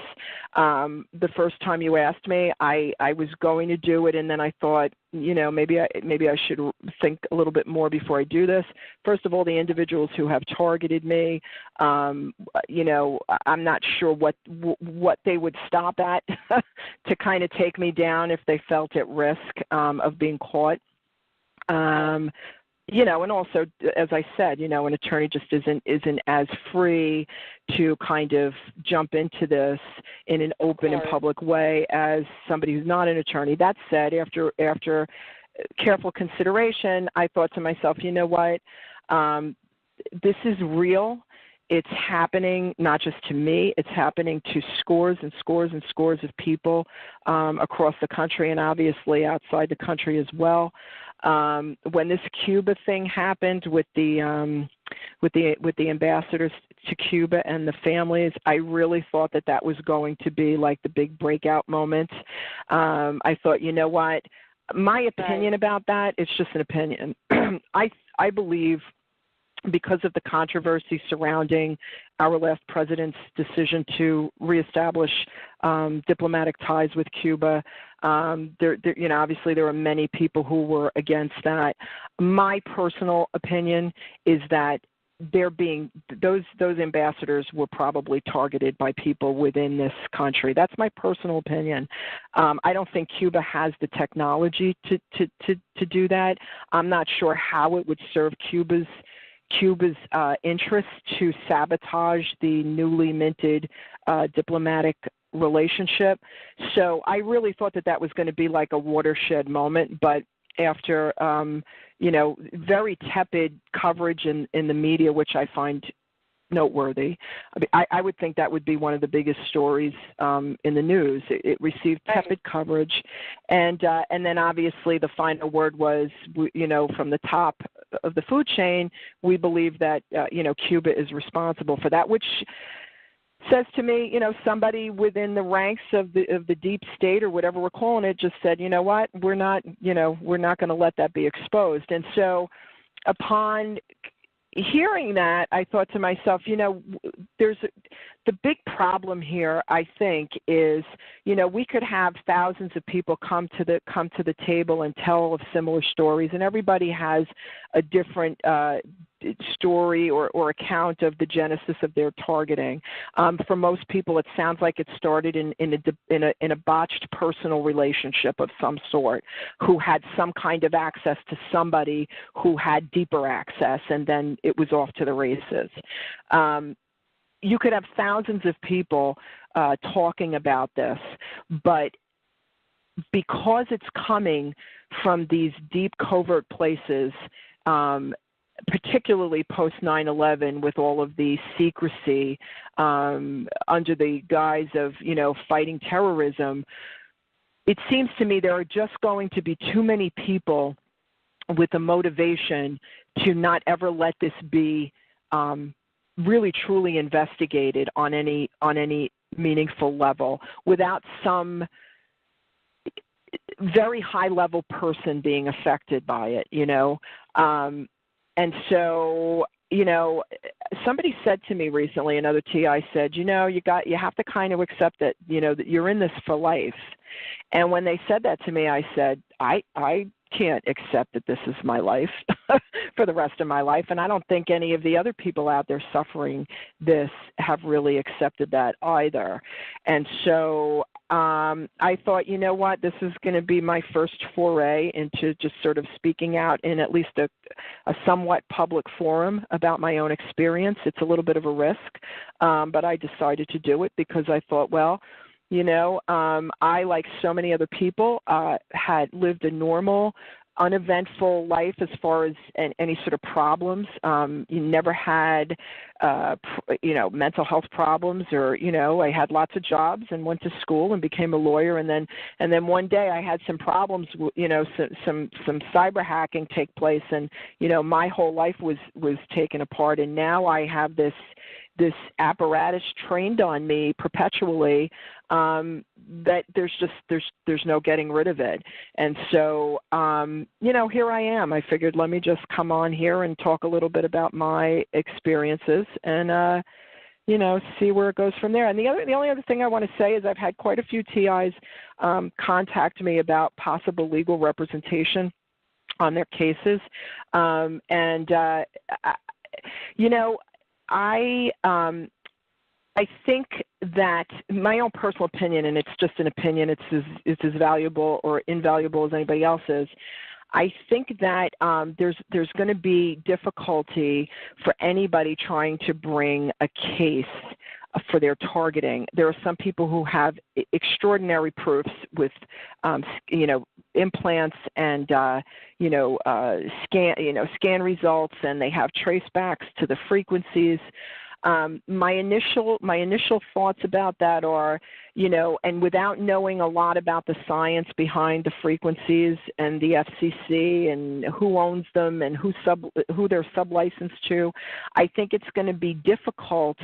The first time you asked me, I was going to do it, and then I thought, maybe I should think a little bit more before I do this. First of all, the individuals who have targeted me, I'm not sure what they would stop at to kind of take me down if they felt at risk of being caught. And also, as I said, an attorney just isn't as free to kind of jump into this in an open and public way as somebody who's not an attorney. That said, after careful consideration, I thought to myself, you know what, this is real. It's happening not just to me, it's happening to scores and scores and scores of people across the country and obviously outside the country as well. When this Cuba thing happened with the ambassadors to Cuba and the families, I really thought that was going to be like the big breakout moment. I thought, you know what, my opinion about that, it's just an opinion. I believe, because of the controversy surrounding our last president's decision to reestablish diplomatic ties with Cuba, obviously there were many people who were against that. My personal opinion is that those ambassadors were probably targeted by people within this country. That's my personal opinion. I don't think Cuba has the technology to do that. I'm not sure how it would serve Cuba's interest to sabotage the newly minted diplomatic relationship. So I really thought that was going to be like a watershed moment, but after, very tepid coverage in the media, which I find noteworthy, I would think that would be one of the biggest stories in the news. It received tepid coverage, and then obviously the final word was, from the top of the food chain, we believe that Cuba is responsible for that, which says to me, somebody within the ranks of the deep state or whatever we're calling it just said, you know what, we're not going to let that be exposed. And so upon hearing that, I thought to myself, there's the big problem here, I think, is, we could have thousands of people come to the table and tell of similar stories, and everybody has a different story or account of the genesis of their targeting. For most people, it sounds like it started in a botched personal relationship of some sort, who had some kind of access to somebody who had deeper access, and then it was off to the races. You could have thousands of people talking about this, but because it's coming from these deep covert places, particularly post 9/11, with all of the secrecy under the guise of, fighting terrorism, it seems to me there are just going to be too many people with a motivation to not ever let this be really truly investigated on any meaningful level without some very high-level person being affected by it, And so, somebody said to me recently, another TI said, you have to kind of accept that, that you're in this for life. And when they said that to me, I said, I can't accept that this is my life for the rest of my life. And I don't think any of the other people out there suffering this have really accepted that either. And so I thought, this is going to be my first foray into just sort of speaking out in at least a somewhat public forum about my own experience. It's a little bit of a risk, but I decided to do it because I thought, well, I, like so many other people, had lived a normal, uneventful life as far as any sort of problems. You never had, mental health problems, or, I had lots of jobs and went to school and became a lawyer. And then one day I had some problems, some cyber hacking take place, and, my whole life was taken apart. And now I have this apparatus trained on me perpetually, that there's no getting rid of it. And so, here I am. I figured, let me just come on here and talk a little bit about my experiences and, see where it goes from there. And the only other thing I want to say is I've had quite a few TIs contact me about possible legal representation on their cases. I think that my own personal opinion, and it's just an opinion, it's as valuable or invaluable as anybody else's. I think that there's going to be difficulty for anybody trying to bring a case for their targeting. There are some people who have extraordinary proofs with, implants and scan results, and they have tracebacks to the frequencies. My initial thoughts about that are, and without knowing a lot about the science behind the frequencies and the FCC and who owns them and who they're sub-licensed to, I think it's going to be difficult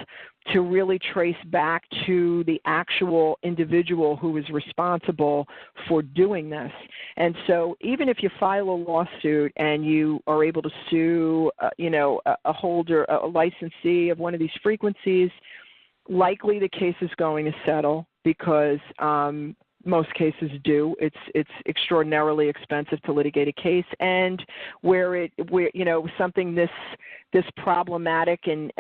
to really trace back to the actual individual who is responsible for doing this. And so even if you file a lawsuit and you are able to sue, a holder, a licensee of one of these frequencies, likely the case is going to settle because most cases do. It's extraordinarily expensive to litigate a case, and where something this problematic and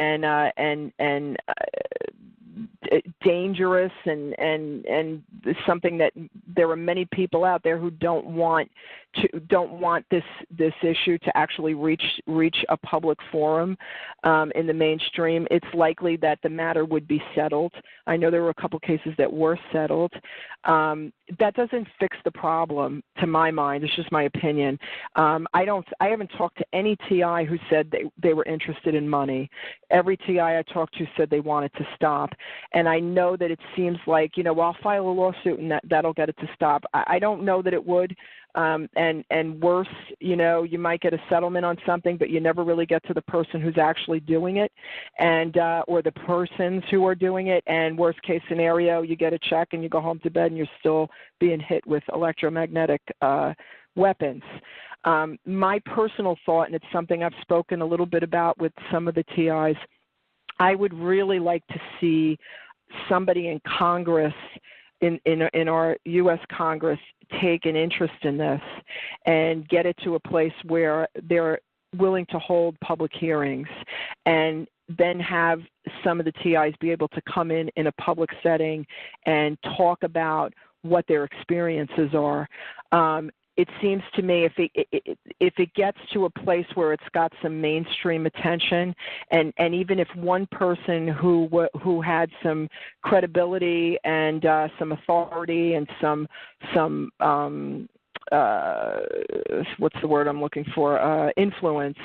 dangerous and something that there are many people out there who don't want this issue to actually reach a public forum in the mainstream. It's likely that the matter would be settled. I know there were a couple cases that were settled. That doesn't fix the problem, to my mind. It's just my opinion. I haven't talked to any TI who said they were interested in money. Every TI I talked to said they wanted to stop. And I know that it seems like, I'll file a lawsuit and that'll get it to stop. I don't know that it would. And worse, you might get a settlement on something, but you never really get to the person who's actually doing it, and or the persons who are doing it. And worst case scenario, you get a check and you go home to bed and you're still being hit with electromagnetic weapons. My personal thought, and it's something I've spoken a little bit about with some of the TIs, I would really like to see somebody in Congress, in our U.S. Congress, take an interest in this and get it to a place where they're willing to hold public hearings, and then have some of the TIs be able to come in a public setting and talk about what their experiences are. It seems to me if it gets to a place where it's got some mainstream attention, and even if one person who had some credibility and some authority and some what's the word I'm looking for, influence,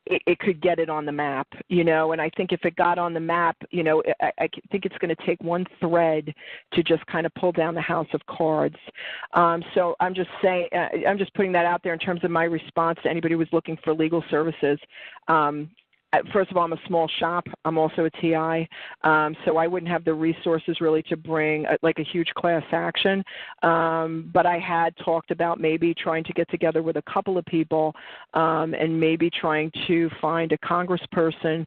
it could get it on the map, and I think if it got on the map, I think it's going to take one thread to just kind of pull down the house of cards. So I'm just saying, I'm just putting that out there in terms of my response to anybody who's looking for legal services. First of all, I'm a small shop. I'm also a TI, so I wouldn't have the resources really to bring like a huge class action. But I had talked about maybe trying to get together with a couple of people and maybe trying to find a congressperson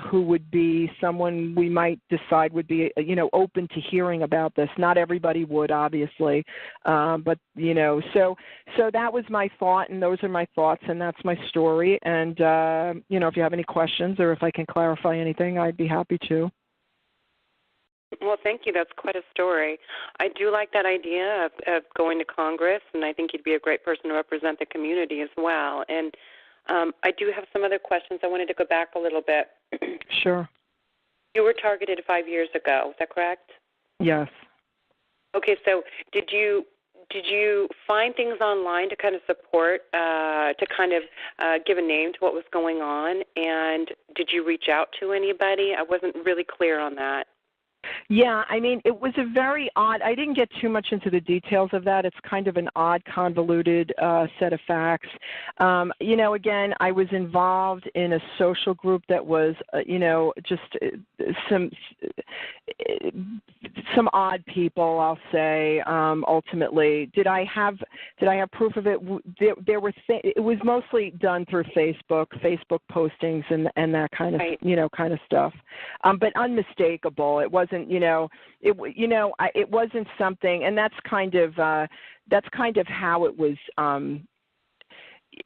who would be someone we might decide would be, open to hearing about this. Not everybody would, obviously, but, so that was my thought, and those are my thoughts, and that's my story. And, if you have any questions or if I can clarify anything, I'd be happy to. Well, thank you. That's quite a story. I do like that idea of going to Congress, and I think you'd be a great person to represent the community as well. And I do have some other questions. I wanted to go back a little bit. Sure. You were targeted 5 years ago. Is that correct? Yes. Okay. So did you find things online to kind of support, to kind of give a name to what was going on? And did you reach out to anybody? I wasn't really clear on that. Yeah, I mean, it was a very odd, I didn't get too much into the details of that. It's kind of an odd, convoluted set of facts. Again, I was involved in a social group that was, just some odd people, I'll say, ultimately. Did I have did I have proof of it? There were it was mostly done through Facebook postings and that kind of kind of stuff, but unmistakable. It wasn't it wasn't something, and that's kind of how it was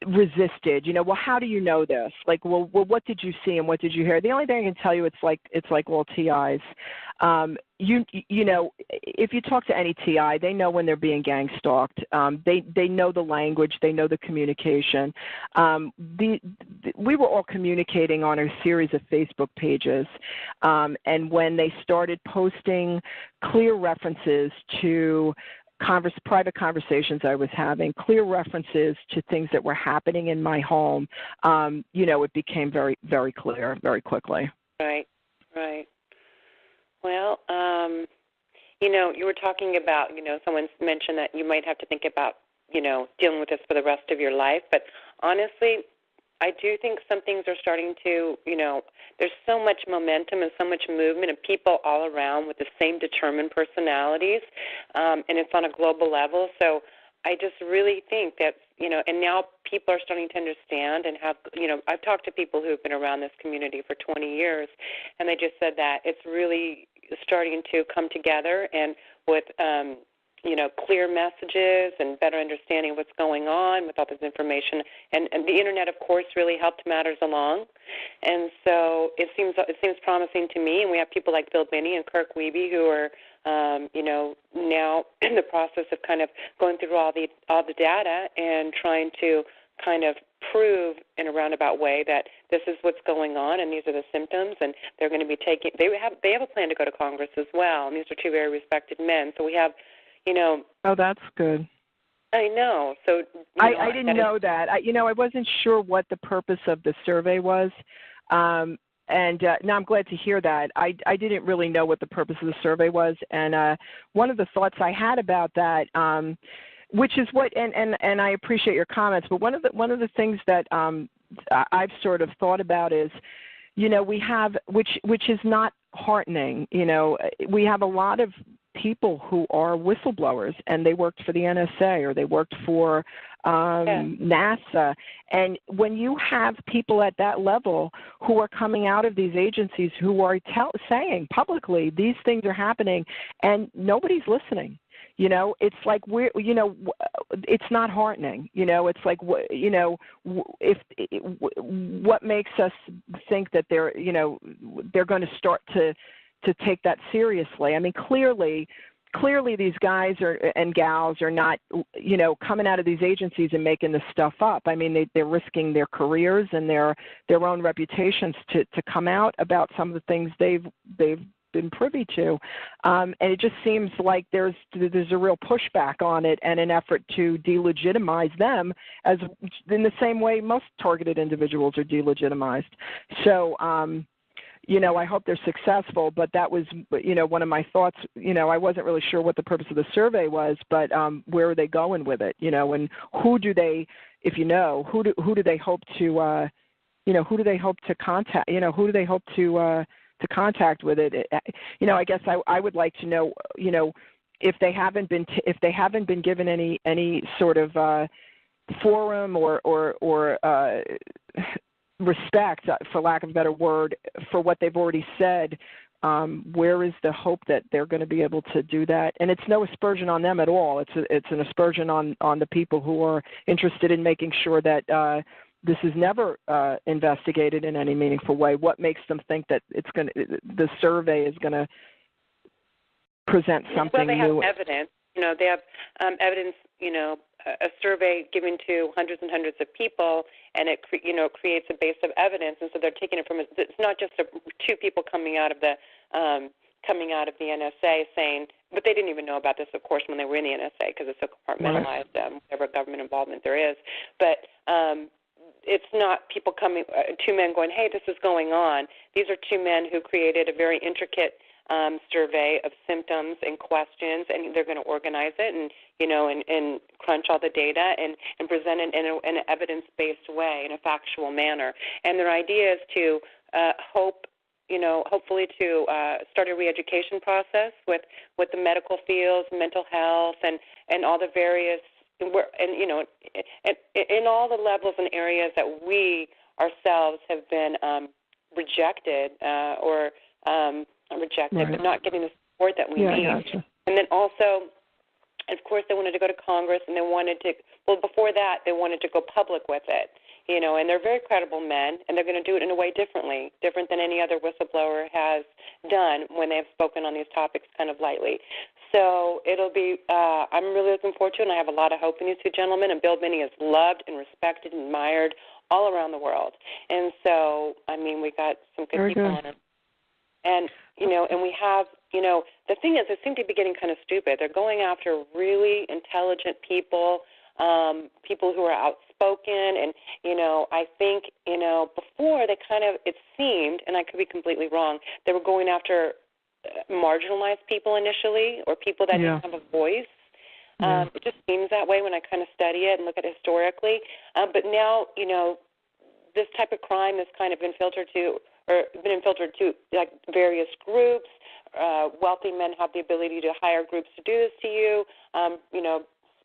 resisted. Well, how do you know this? Like, well, what did you see and what did you hear? The only thing I can tell you, it's like all TIs. If you talk to any TI, they know when they're being gang stalked. They know the language, they know the communication. We were all communicating on a series of Facebook pages, and when they started posting clear references to private conversations I was having, clear references to things that were happening in my home, it became very, very clear very quickly. Right. Well, you were talking about, someone mentioned that you might have to think about, dealing with this for the rest of your life. But honestly, I do think some things are starting to, there's so much momentum and so much movement of people all around with the same determined personalities, and it's on a global level. So I just really think that, and now people are starting to understand and have, I've talked to people who have been around this community for 20 years, and they just said that it's really starting to come together, and with clear messages and better understanding of what's going on with all this information. And the Internet, of course, really helped matters along. And so it seems promising to me. And we have people like Bill Binney and Kirk Wiebe who are, now in the process of kind of going through all the data and trying to kind of prove in a roundabout way that this is what's going on and these are the symptoms, and they're going to be taking. They have a plan to go to Congress as well. And these are two very respected men. So we have. Oh, that's good. I know. So I didn't know that. I wasn't sure what the purpose of the survey was, and now I'm glad to hear that. I didn't really know what the purpose of the survey was, and one of the thoughts I had about that, which is what, and I appreciate your comments, but one of the things that I've sort of thought about is, we have, which is not heartening. We have a lot of people who are whistleblowers, and they worked for the NSA or they worked for NASA. And when you have people at that level who are coming out of these agencies who are saying publicly these things are happening and nobody's listening, it's like it's not heartening. It's like, what makes us think that they're going to start to take that seriously? I mean, clearly these guys and gals are not, coming out of these agencies and making this stuff up. I mean, they're risking their careers and their own reputations to come out about some of the things they've been privy to, and it just seems like there's a real pushback on it and an effort to delegitimize them, as in the same way most targeted individuals are delegitimized. So. I hope they're successful, but that was, one of my thoughts. I wasn't really sure what the purpose of the survey was, but where are they going with it? And who do they, if who do they hope to, who do they hope to contact? Who do they hope to contact with it? I guess I would like to know, if they haven't been given any sort of forum or respect, for lack of a better word, for what they've already said, where is the hope that they're going to be able to do that? And it's no aspersion on them at all. It's an aspersion on the people who are interested in making sure that this is never investigated in any meaningful way. What makes them think that the survey is going to present something new? Well, they have evidence. They have evidence, a survey given to hundreds and hundreds of people, and it creates a base of evidence. And so they're taking it from, it's not just two people coming out of the NSA saying, but they didn't even know about this, of course, when they were in the NSA, because it's so compartmentalized, whatever government involvement there is. But it's not people coming, two men going, hey, this is going on. These are two men who created a very intricate survey of symptoms and questions, and they're going to organize it and crunch all the data and present it in an evidence-based way, in a factual manner. And their idea is to hopefully to start a re-education process with the medical fields, mental health, and all the various in all the levels and areas that we ourselves have been rejected or rejected, right. but not getting the support that we need. Gotcha. And then also, of course, they wanted to go to Congress, and they wanted to, before that, they wanted to go public with it, and they're very credible men, and they're going to do it in a way different than any other whistleblower has done when they have spoken on these topics kind of lightly. So it'll be, I'm really looking forward to it, and I have a lot of hope in these two gentlemen, and Bill Binney is loved and respected and admired all around the world. And so, we got some good Very people good. on it. And, and we have, the thing is, they seem to be getting kind of stupid. They're going after really intelligent people, people who are outspoken. And, I think, before they kind of, it seemed, and I could be completely wrong, they were going after marginalized people initially, or people that didn't have a voice. It just seems that way when I kind of study it and look at it historically. But now, this type of crime has kind of been infiltrated to like various groups. Wealthy men have the ability to hire groups to do this to you.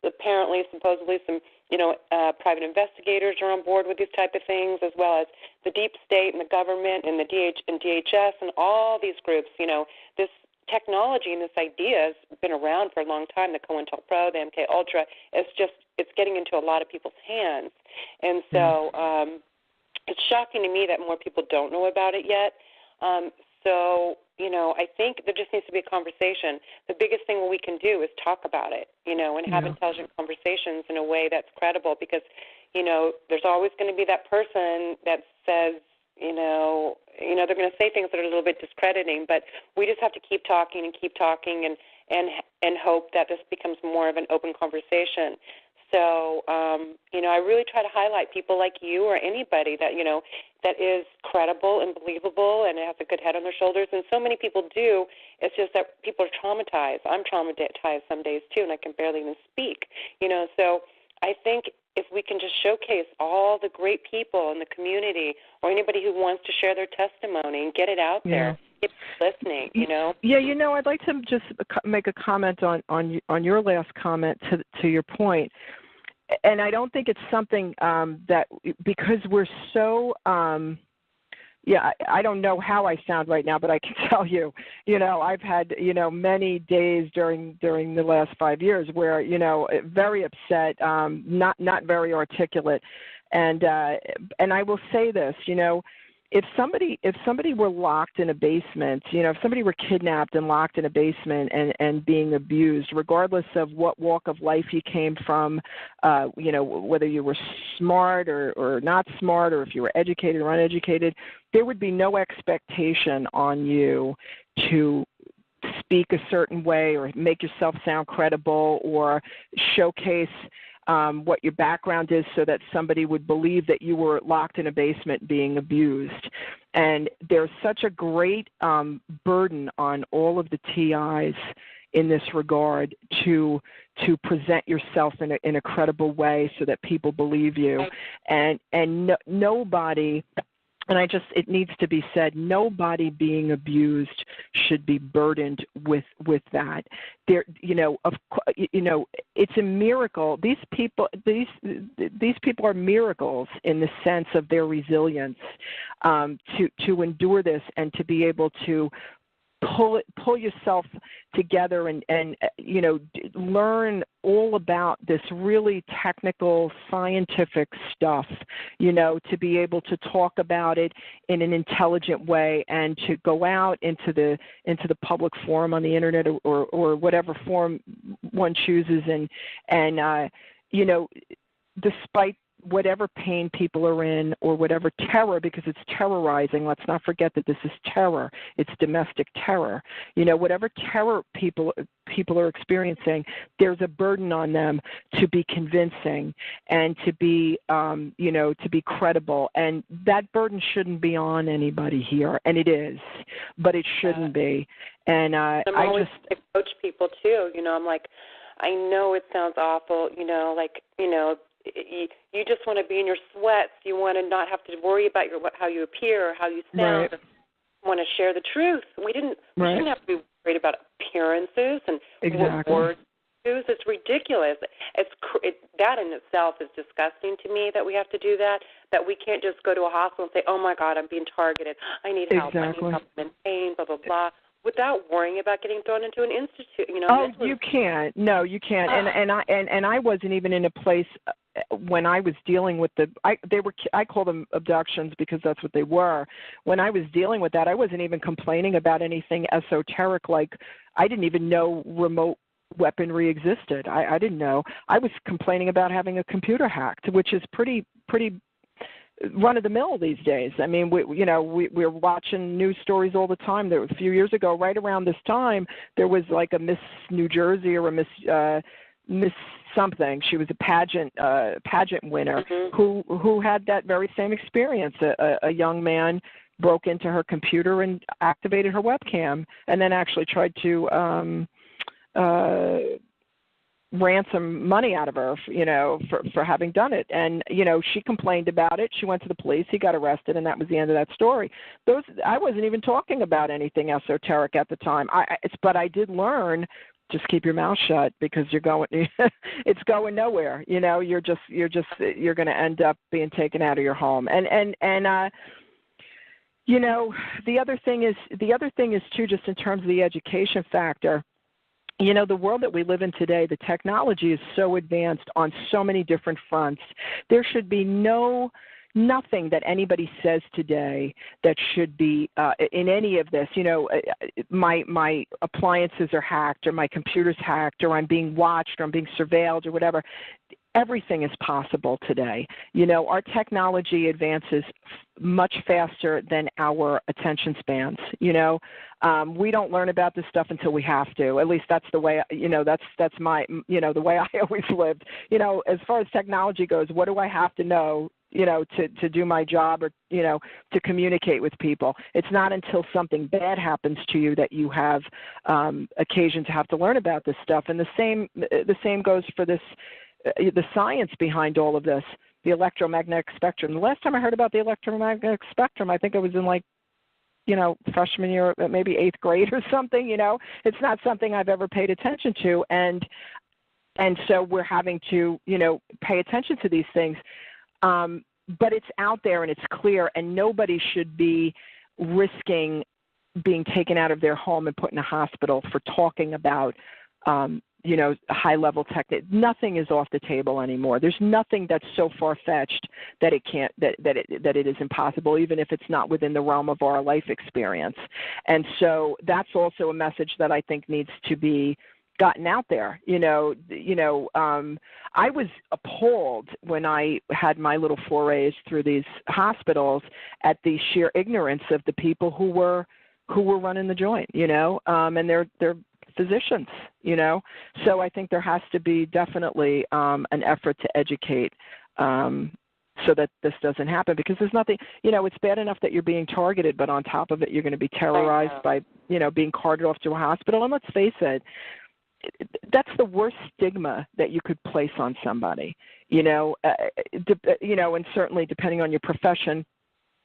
Apparently, supposedly, some private investigators are on board with these type of things, as well as the deep state and the government and the DHS and all these groups. This technology and this idea has been around for a long time. The COINTELPRO, the MK Ultra, it's getting into a lot of people's hands, and so it's shocking to me that more people don't know about it yet. I think there just needs to be a conversation. The biggest thing we can do is talk about it, and have intelligent conversations in a way that's credible, because, there's always going to be that person that says, they're going to say things that are a little bit discrediting, but we just have to keep talking and hope that this becomes more of an open conversation. So, I really try to highlight people like you or anybody that, that is credible and believable and has a good head on their shoulders. And so many people do. It's just that people are traumatized. I'm traumatized some days, too, and I can barely even speak. So I think if we can just showcase all the great people in the community, or anybody who wants to share their testimony and get it out there, keep listening, Yeah, I'd like to just make a comment on your last comment to your point. And I don't think it's something that, because we're so, I don't know how I sound right now, but I can tell you, I've had, many days during the last 5 years where, very upset, not very articulate. And I will say this, if somebody were locked in a basement, if somebody were kidnapped and locked in a basement and being abused, regardless of what walk of life you came from, whether you were smart or not smart, or if you were educated or uneducated, there would be no expectation on you to speak a certain way or make yourself sound credible or showcase what your background is so that somebody would believe that you were locked in a basement being abused. And there's such a great burden on all of the TIs in this regard to present yourself in a credible way so that people believe you. And nobody, and it needs to be said, nobody being abused should be burdened with that. It's a miracle. These people are miracles in the sense of their resilience to endure this and to be able to pull yourself together and learn all about this really technical scientific stuff, to be able to talk about it in an intelligent way and to go out into the public forum on the internet or whatever forum one chooses and despite whatever pain people are in or whatever terror, because it's terrorizing. Let's not forget that this is terror. It's domestic terror. Whatever terror people are experiencing, there's a burden on them to be convincing and to be, to be credible. And that burden shouldn't be on anybody here, and it is, but it shouldn't be. And I coach people too. I'm like, I know it sounds awful. You just want to be in your sweats. You want to not have to worry about how you appear or how you sound. Right. You want to share the truth. We shouldn't have to be worried about appearances and what words tattoos. It's ridiculous. That in itself is disgusting to me that we have to do that, that we can't just go to a hospital and say, oh, my God, I'm being targeted. I need help. Exactly. I need help. I'm in pain, blah, blah, blah, without worrying about getting thrown into an institute. Oh, you can't. No, you can't. And I wasn't even in a place when I was dealing with I call them abductions because that's what they were. When I was dealing with that, I wasn't even complaining about anything esoteric, like I didn't even know remote weaponry existed. I didn't know. I was complaining about having a computer hacked, which is pretty run of the mill these days. I mean, we're watching news stories all the time. There, a few years ago, right around this time, there was like a Miss New Jersey or a Miss something. She was a pageant winner who had that very same experience. A young man broke into her computer and activated her webcam, and then actually tried to ransom money out of her, for having done it. And, she complained about it. She went to the police. He got arrested, and that was the end of that story. I wasn't even talking about anything esoteric at the time. But I did learn, just keep your mouth shut because it's going nowhere. You're going to end up being taken out of your home. And the other thing is too, just in terms of the education factor. The world that we live in today, the technology is so advanced on so many different fronts. There should be nothing that anybody says today that should be in any of this. My appliances are hacked, or my computer's hacked, or I'm being watched, or I'm being surveilled, or whatever. Everything is possible today. Our technology advances much faster than our attention spans. We don't learn about this stuff until we have to. At least that's the way, that's my, the way I always lived. As far as technology goes, what do I have to know, to do my job or, to communicate with people? It's not until something bad happens to you that you have occasion to have to learn about this stuff. And the same goes for this, the science behind all of this, the electromagnetic spectrum. The last time I heard about the electromagnetic spectrum, I think I was in freshman year, maybe 8th grade or something. It's not something I've ever paid attention to. And so we're having to, pay attention to these things. But it's out there and it's clear, and nobody should be risking being taken out of their home and put in a hospital for talking about, high-level tech. Nothing is off the table anymore. There's nothing that's so far-fetched that it can't, that it is impossible, even if it's not within the realm of our life experience. And so that's also a message that I think needs to be gotten out there. I was appalled when I had my little forays through these hospitals at the sheer ignorance of the people who were running the joint, and they're physicians, So I think there has to be definitely an effort to educate so that this doesn't happen, because there's nothing, it's bad enough that you're being targeted, but on top of it, you're going to be terrorized by, being carted off to a hospital. And let's face it, that's the worst stigma that you could place on somebody, and certainly depending on your profession,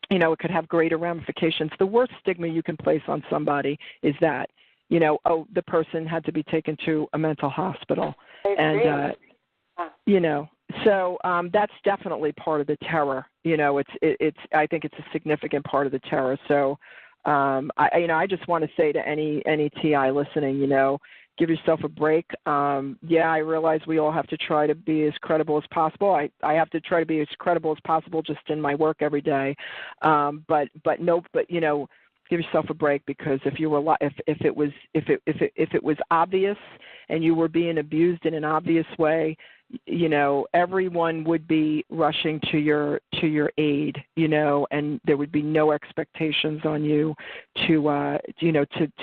it could have greater ramifications. The worst stigma you can place on somebody is that, the person had to be taken to a mental hospital. And, so that's definitely part of the terror. I think it's a significant part of the terror. So, I just want to say to any TI listening, give yourself a break. I realize we all have to try to be as credible as possible. I have to try to be as credible as possible just in my work every day. But give yourself a break, because if it was obvious and you were being abused in an obvious way, everyone would be rushing to your aid, and there would be no expectations on you to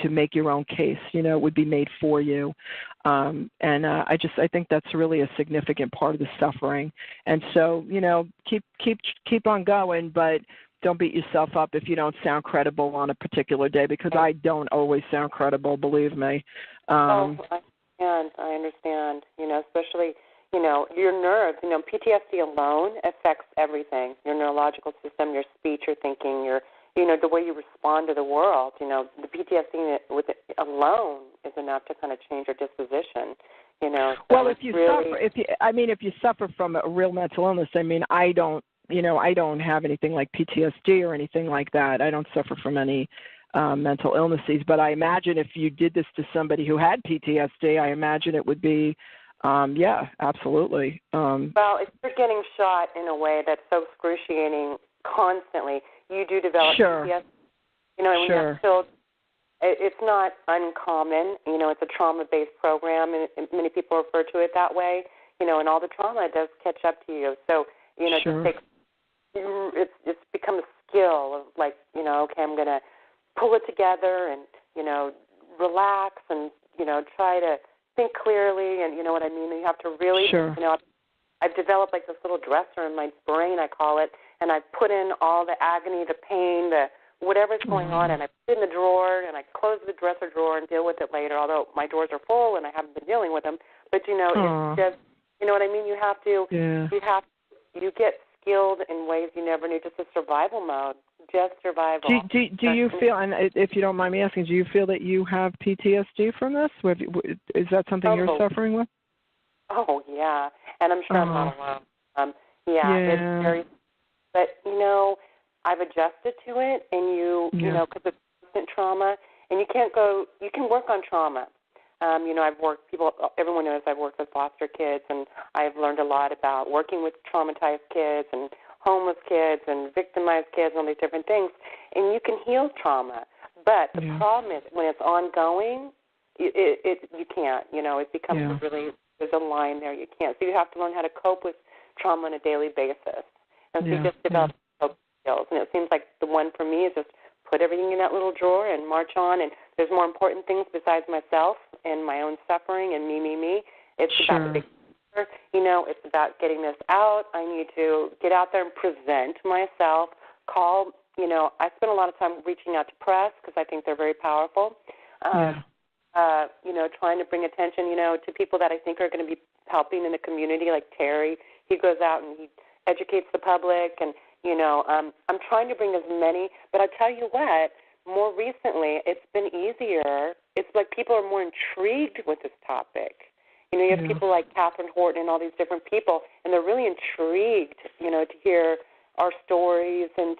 make your own case. It would be made for you. I think that's really a significant part of the suffering. And so, keep on going, but don't beat yourself up if you don't sound credible on a particular day, because I don't always sound credible, believe me. I understand, especially, your nerves. PTSD alone affects everything, your neurological system, your speech, your thinking, the way you respond to the world. The PTSD with it alone is enough to kind of change your disposition. You know. So well, if you suffer from a real mental illness, I mean, I don't have anything like PTSD or anything like that. I don't suffer from any mental illnesses. But I imagine if you did this to somebody who had PTSD, I imagine it would be, yeah, absolutely. Well, if you're getting shot in a way that's so excruciating constantly, you do develop PTSD. You know, and when you're still, it's not uncommon. You know, it's a trauma-based program, and many people refer to it that way. You know, and all the trauma does catch up to you. So, you know, it just takes, it's become a skill of like, you know, okay, I'm going to pull it together and, you know, relax and, you know, try to think clearly, and you know what I mean? You have to really, you know, I've developed like this little dresser in my brain, I call it, and I put in all the agony, the pain, the whatever's going on, and I put it in the drawer, and I close the dresser drawer and deal with it later, although my drawers are full and I haven't been dealing with them. But, you know, it's just, you know what I mean? You have to, you get skilled in ways you never knew, just a survival mode, just survival. Do you feel, and if you don't mind me asking, do you feel that you have PTSD from this? Is that something you're suffering with? Oh, yeah, and I'm sure I'm not alone. It's very, but, you know, I've adjusted to it, and you know, because it's constant trauma, and you can work on trauma. You know, everyone knows I've worked with foster kids, and I've learned a lot about working with traumatized kids and homeless kids and victimized kids and all these different things. And you can heal trauma, but the problem is when it's ongoing, you can't. You know, it becomes really, there's a line there. You can't. So you have to learn how to cope with trauma on a daily basis. And so you just develop coping skills. And it seems like the one for me is just put everything in that little drawer and march on. And there's more important things besides myself and my own suffering and me. It's about the big picture. You know, it's about getting this out. I need to get out there and present myself, call, you know, I spend a lot of time reaching out to press because I think they're very powerful. You know, trying to bring attention, you know, to people that I think are going to be helping in the community, like Terry. He goes out and he educates the public, and, you know, I'm trying to bring as many, but I tell you what, more recently it's been easier. It's like people are more intrigued with this topic. You know, you have people like Catherine Horton and all these different people, and they're really intrigued, you know, to hear our stories and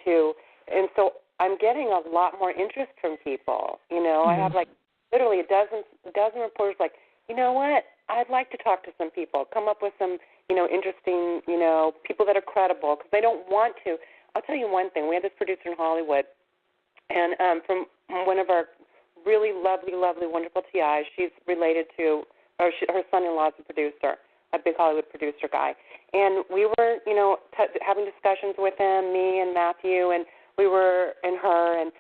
so I'm getting a lot more interest from people. You know, I have like literally a dozen reporters like, you know what, I'd like to talk to some people, come up with some, you know, interesting, you know, people that are credible, because they don't want to. I'll tell you one thing. We had this producer in Hollywood, and from one of our really lovely, wonderful TIs, she's related to, her son-in-law is a producer, a big Hollywood producer guy. And we were, you know, having discussions with him, me and Matthew, and we were, and her, and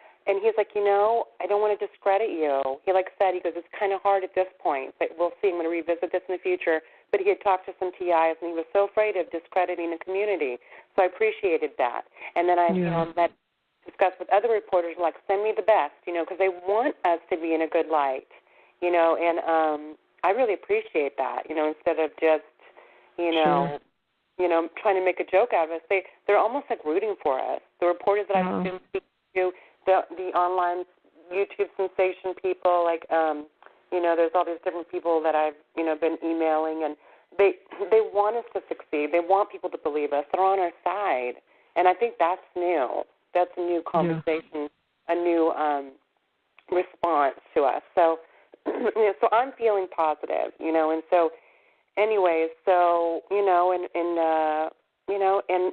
he's like, you know, I don't want to discredit you. He said, he goes, it's kind of hard at this point, but we'll see. I'm going to revisit this in the future. But he had talked to some TIs, and he was so afraid of discrediting the community. So I appreciated that. And then I, you know, discussed with other reporters, like, send me the best, you know, because they want us to be in a good light, you know, and I really appreciate that, you know, instead of just, you know, trying to make a joke out of us. They're almost like rooting for us. The reporters that I've been speaking to, the online YouTube sensation people, like, you know, there's all these different people that I've, you know, been emailing, and they want us to succeed. They want people to believe us. They're on our side, and I think that's new. That's a new conversation, a new response to us. So, you know, so I'm feeling positive, you know, and so, anyways, so, you know, you know, and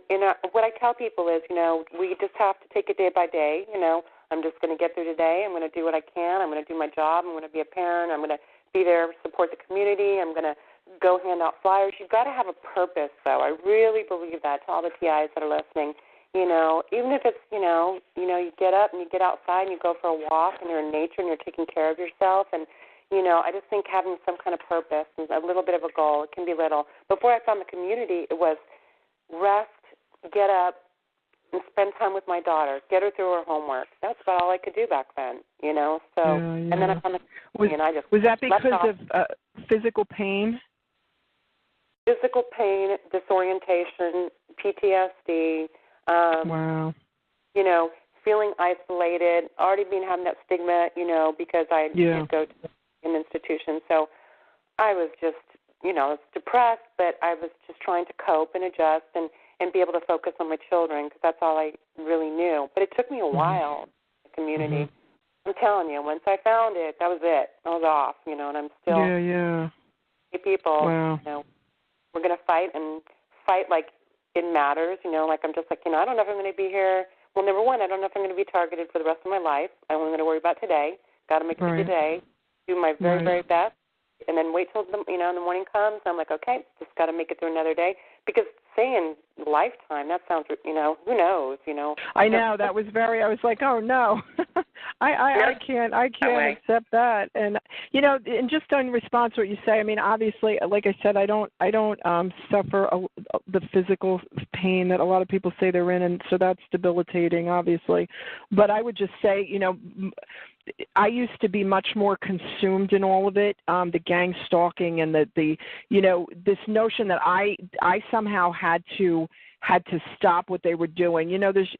what I tell people is, you know, we just have to take it day by day. You know, I'm just going to get through today. I'm going to do what I can. I'm going to do my job. I'm going to be a parent. I'm going to be there, support the community. I'm going to go hand out flyers. You've got to have a purpose, though. I really believe that, to all the TIs that are listening. You know, even if it's, you know, you get up and you get outside and you go for a walk and you're in nature and you're taking care of yourself. And, you know, I just think having some kind of purpose and a little bit of a goal, it can be little. Before I found the community, it was rest, get up, and spend time with my daughter, get her through her homework. That's about all I could do back then, you know. So, and then I found the community, and I just was that because of physical pain? Physical pain, disorientation, PTSD. Wow. You know, feeling isolated, already having that stigma, you know, because I did go to, an institution. So I was just, depressed, but I was just trying to cope and adjust and be able to focus on my children because that's all I really knew. But it took me a while, the community. I'm telling you, once I found it, that was it. I was off, and I'm still people, wow. We're going to fight and fight like it matters, like I'm just like, I don't know if I'm going to be here. Well, number one, I don't know if I'm going to be targeted for the rest of my life. I'm only going to worry about today. Got to make it today, do my very, very best, and then wait till, the morning comes. I'm like, okay, just got to make it through another day. Because saying lifetime, that sounds, who knows, I know, that was I was like, oh, no. I can't accept that. And, and just in response to what you say, I mean, obviously, like I said, I don't suffer the physical pain that a lot of people say they're in, and so that's debilitating, obviously. But I would just say, I used to be much more consumed in all of it, the gang stalking and the this notion that I somehow had to stop what they were doing. There's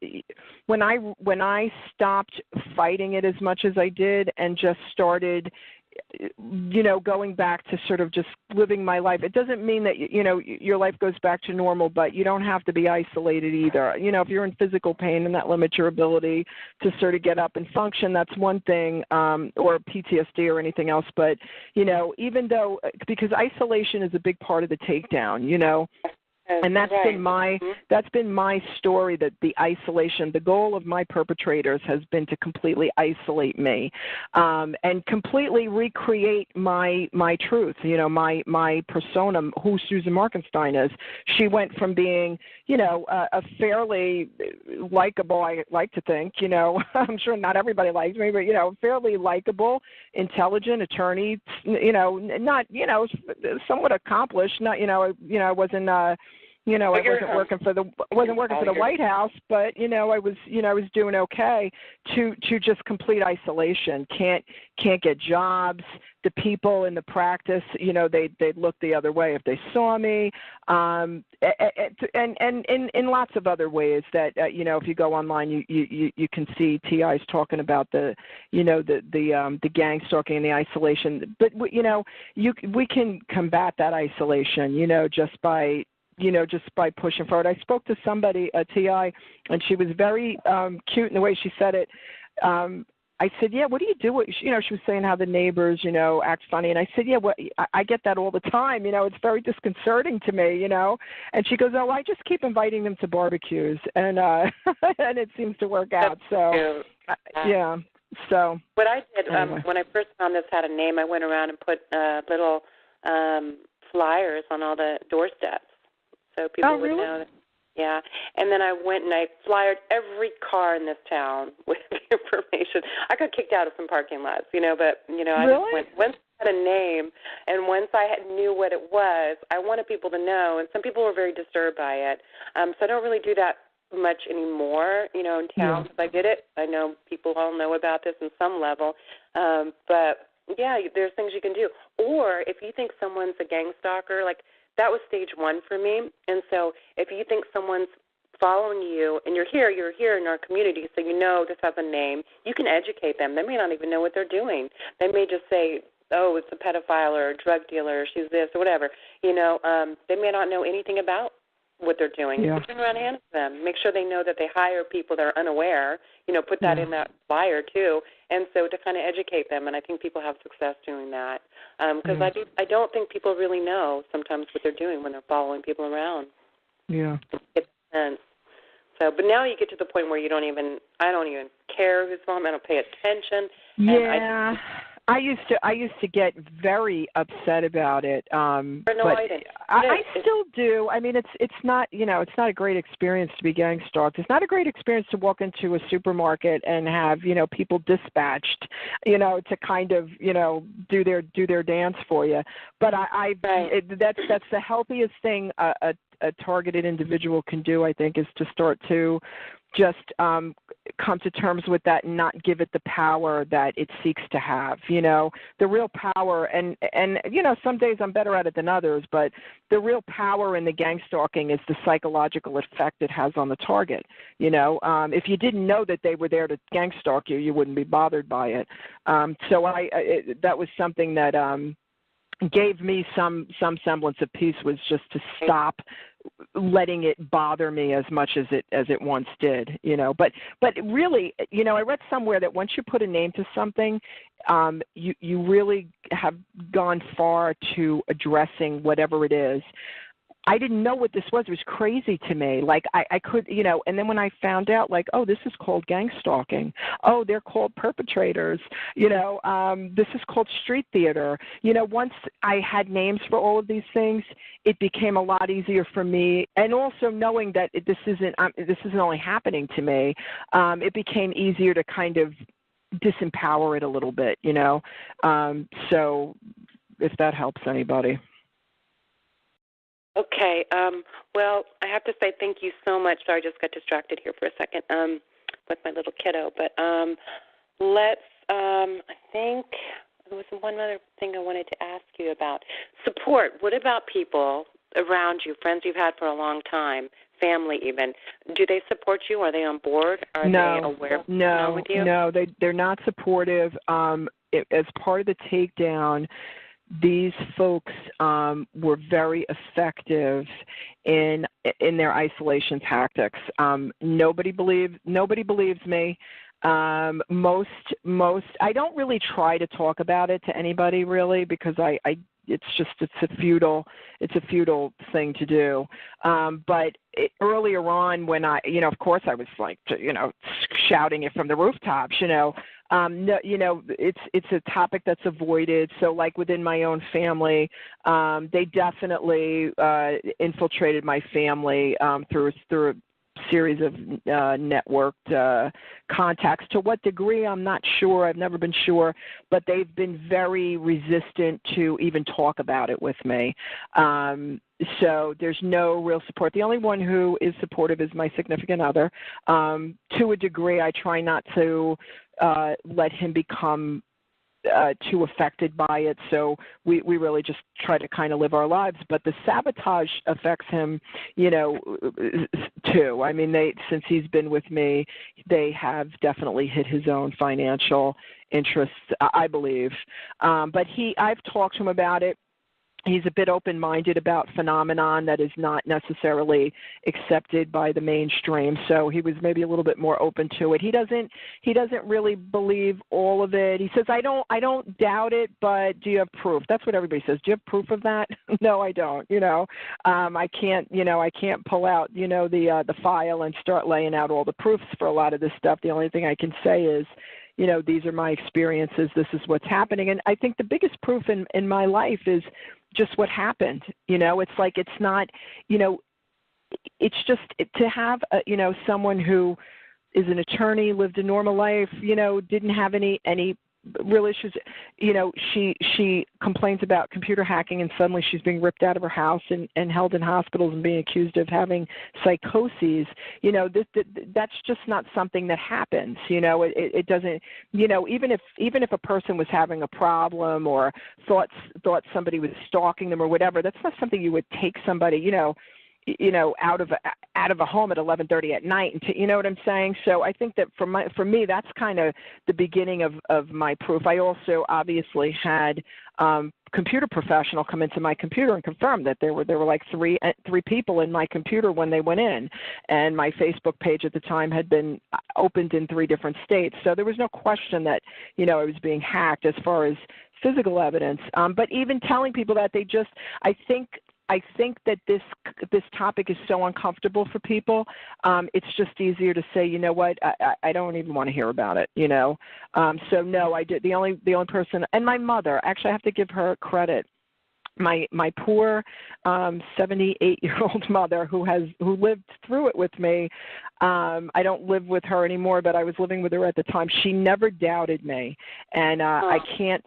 when I stopped fighting it as much as I did and just started going back to sort of just living my life. It doesn't mean that, your life goes back to normal, but you don't have to be isolated either. If you're in physical pain and that limits your ability to sort of get up and function, that's one thing, or PTSD or anything else. But, even though, because isolation is a big part of the takedown, and that's been my story, that the isolation, the goal of my perpetrators has been to completely isolate me, and completely recreate my truth, my persona, who Susan Markenstein is. She went from being, a fairly likable, I like to think, I'm sure not everybody likes me, but, fairly likable, intelligent attorney, not, somewhat accomplished, not, I wasn't, I wasn't working for the White House, but I was doing okay. To just complete isolation. Can't get jobs. The people in the practice, they'd look the other way if they saw me, and in lots of other ways that if you go online, you can see TI's talking about the gang stalking and the isolation. But we can combat that isolation, just by pushing forward. I spoke to somebody, a TI, and she was very cute in the way she said it. I said, yeah, what do you do? She was saying how the neighbors, act funny. And I said, yeah, I get that all the time. It's very disconcerting to me, And she goes, oh, I just keep inviting them to barbecues. And and it seems to work out. So, yeah. So what I did anyway. When I first found this had a name, I went around and put little flyers on all the doorsteps. So people would know that. Yeah. And then I went and I flyered every car in this town with information. I got kicked out of some parking lots, but, I just went, once I had a name and once I knew what it was, I wanted people to know. And some people were very disturbed by it. So I don't really do that much anymore, in town, because I did it. I know people all know about this in some level. But, yeah, there's things you can do. Or if you think someone's a gang stalker, that was stage one for me. And so if you think someone's following you and you're here in our community, so this has a name, you can educate them. They may not even know what they're doing. They may just say, oh, it's a pedophile or a drug dealer, or she's this or whatever. They may not know anything about what they're doing. Yeah. Turn around and hand it to them. Make sure they know that they hire people that are unaware. Put that in that flyer too. And so to kind of educate them, and I think people have success doing that. Because I don't think people really know sometimes what they're doing when they're following people around. Yeah. It makes sense. So, but now you get to the point where I don't even care who's following. I don't pay attention. Yeah. I used to get very upset about it, but I still do. I mean, it's not it's not a great experience to be gang stalked. It's not a great experience to walk into a supermarket and have people dispatched, to kind of do their dance for you. But that's the healthiest thing a targeted individual can do, I think, is to start to just come to terms with that and not give it the power that it seeks to have. The real power, and some days I'm better at it than others, but the real power in the gang stalking is the psychological effect it has on the target. If you didn't know that they were there to gang stalk you, you wouldn't be bothered by it. So that was something that gave me some semblance of peace, was just to stop letting it bother me as much as it once did, But really, I read somewhere that once you put a name to something, you really have gone far to addressing whatever it is. I didn't know what this was. It was crazy to me. Like I could, and then when I found out, like, oh, this is called gang stalking. Oh, they're called perpetrators. This is called street theater. Once I had names for all of these things, it became a lot easier for me. And also knowing that this isn't only happening to me, it became easier to kind of disempower it a little bit, So if that helps anybody. Okay. Well, I have to say thank you so much. Sorry, I just got distracted here for a second with my little kiddo. But I think there was one other thing I wanted to ask you about. Support. What about people around you, friends you've had for a long time, family even? Do they support you? Are they on board? Are they aware of with you? No, they're not supportive. As part of the takedown, these folks were very effective in their isolation tactics. Nobody believes me. Most I don't really try to talk about it to anybody really, because it's a futile thing to do. But earlier on, when of course I was like, shouting it from the rooftops, no, it's a topic that's avoided. So like within my own family, they definitely infiltrated my family through a series of networked contacts. To what degree, I'm not sure. I've never been sure, but they've been very resistant to even talk about it with me. So there's no real support. The only one who is supportive is my significant other. To a degree, I try not to let him become too affected by it, so we really just try to kind of live our lives. But the sabotage affects him, too. I mean, since he's been with me, they have definitely hit his own financial interests, I believe. But I've talked to him about it. He's a bit open-minded about phenomenon that is not necessarily accepted by the mainstream, so he was maybe a little bit more open to it. He doesn't really believe all of it. He says, I don't doubt it, but do you have proof? That's what everybody says. Do you have proof of that? No, I don't. I can't pull out the file and start laying out all the proofs for a lot of this stuff. The only thing I can say is, these are my experiences. This is what's happening. And I think the biggest proof in my life is just what happened. It's like, it's not, it's just to have, someone who is an attorney, lived a normal life, didn't have any real issues. She complains about computer hacking, and suddenly she's being ripped out of her house and held in hospitals and being accused of having psychoses. That's just not something that happens. It doesn't. Even if a person was having a problem or thought somebody was stalking them or whatever, that's not something you would take somebody, out of a home at 11:30 at night, and you know what I'm saying? So I think that for me, that's kind of the beginning of my proof. I also obviously had computer professional come into my computer and confirm that there were like three people in my computer when they went in, and my Facebook page at the time had been opened in 3 different states. So there was no question that it was being hacked as far as physical evidence. But even telling people that, I think that this topic is so uncomfortable for people. It's just easier to say, you know what, I don't even want to hear about it. So no, I did. The only person, and my mother. Actually, I have to give her credit. My poor 78-year-old mother who lived through it with me. I don't live with her anymore, but I was living with her at the time. She never doubted me, and I can't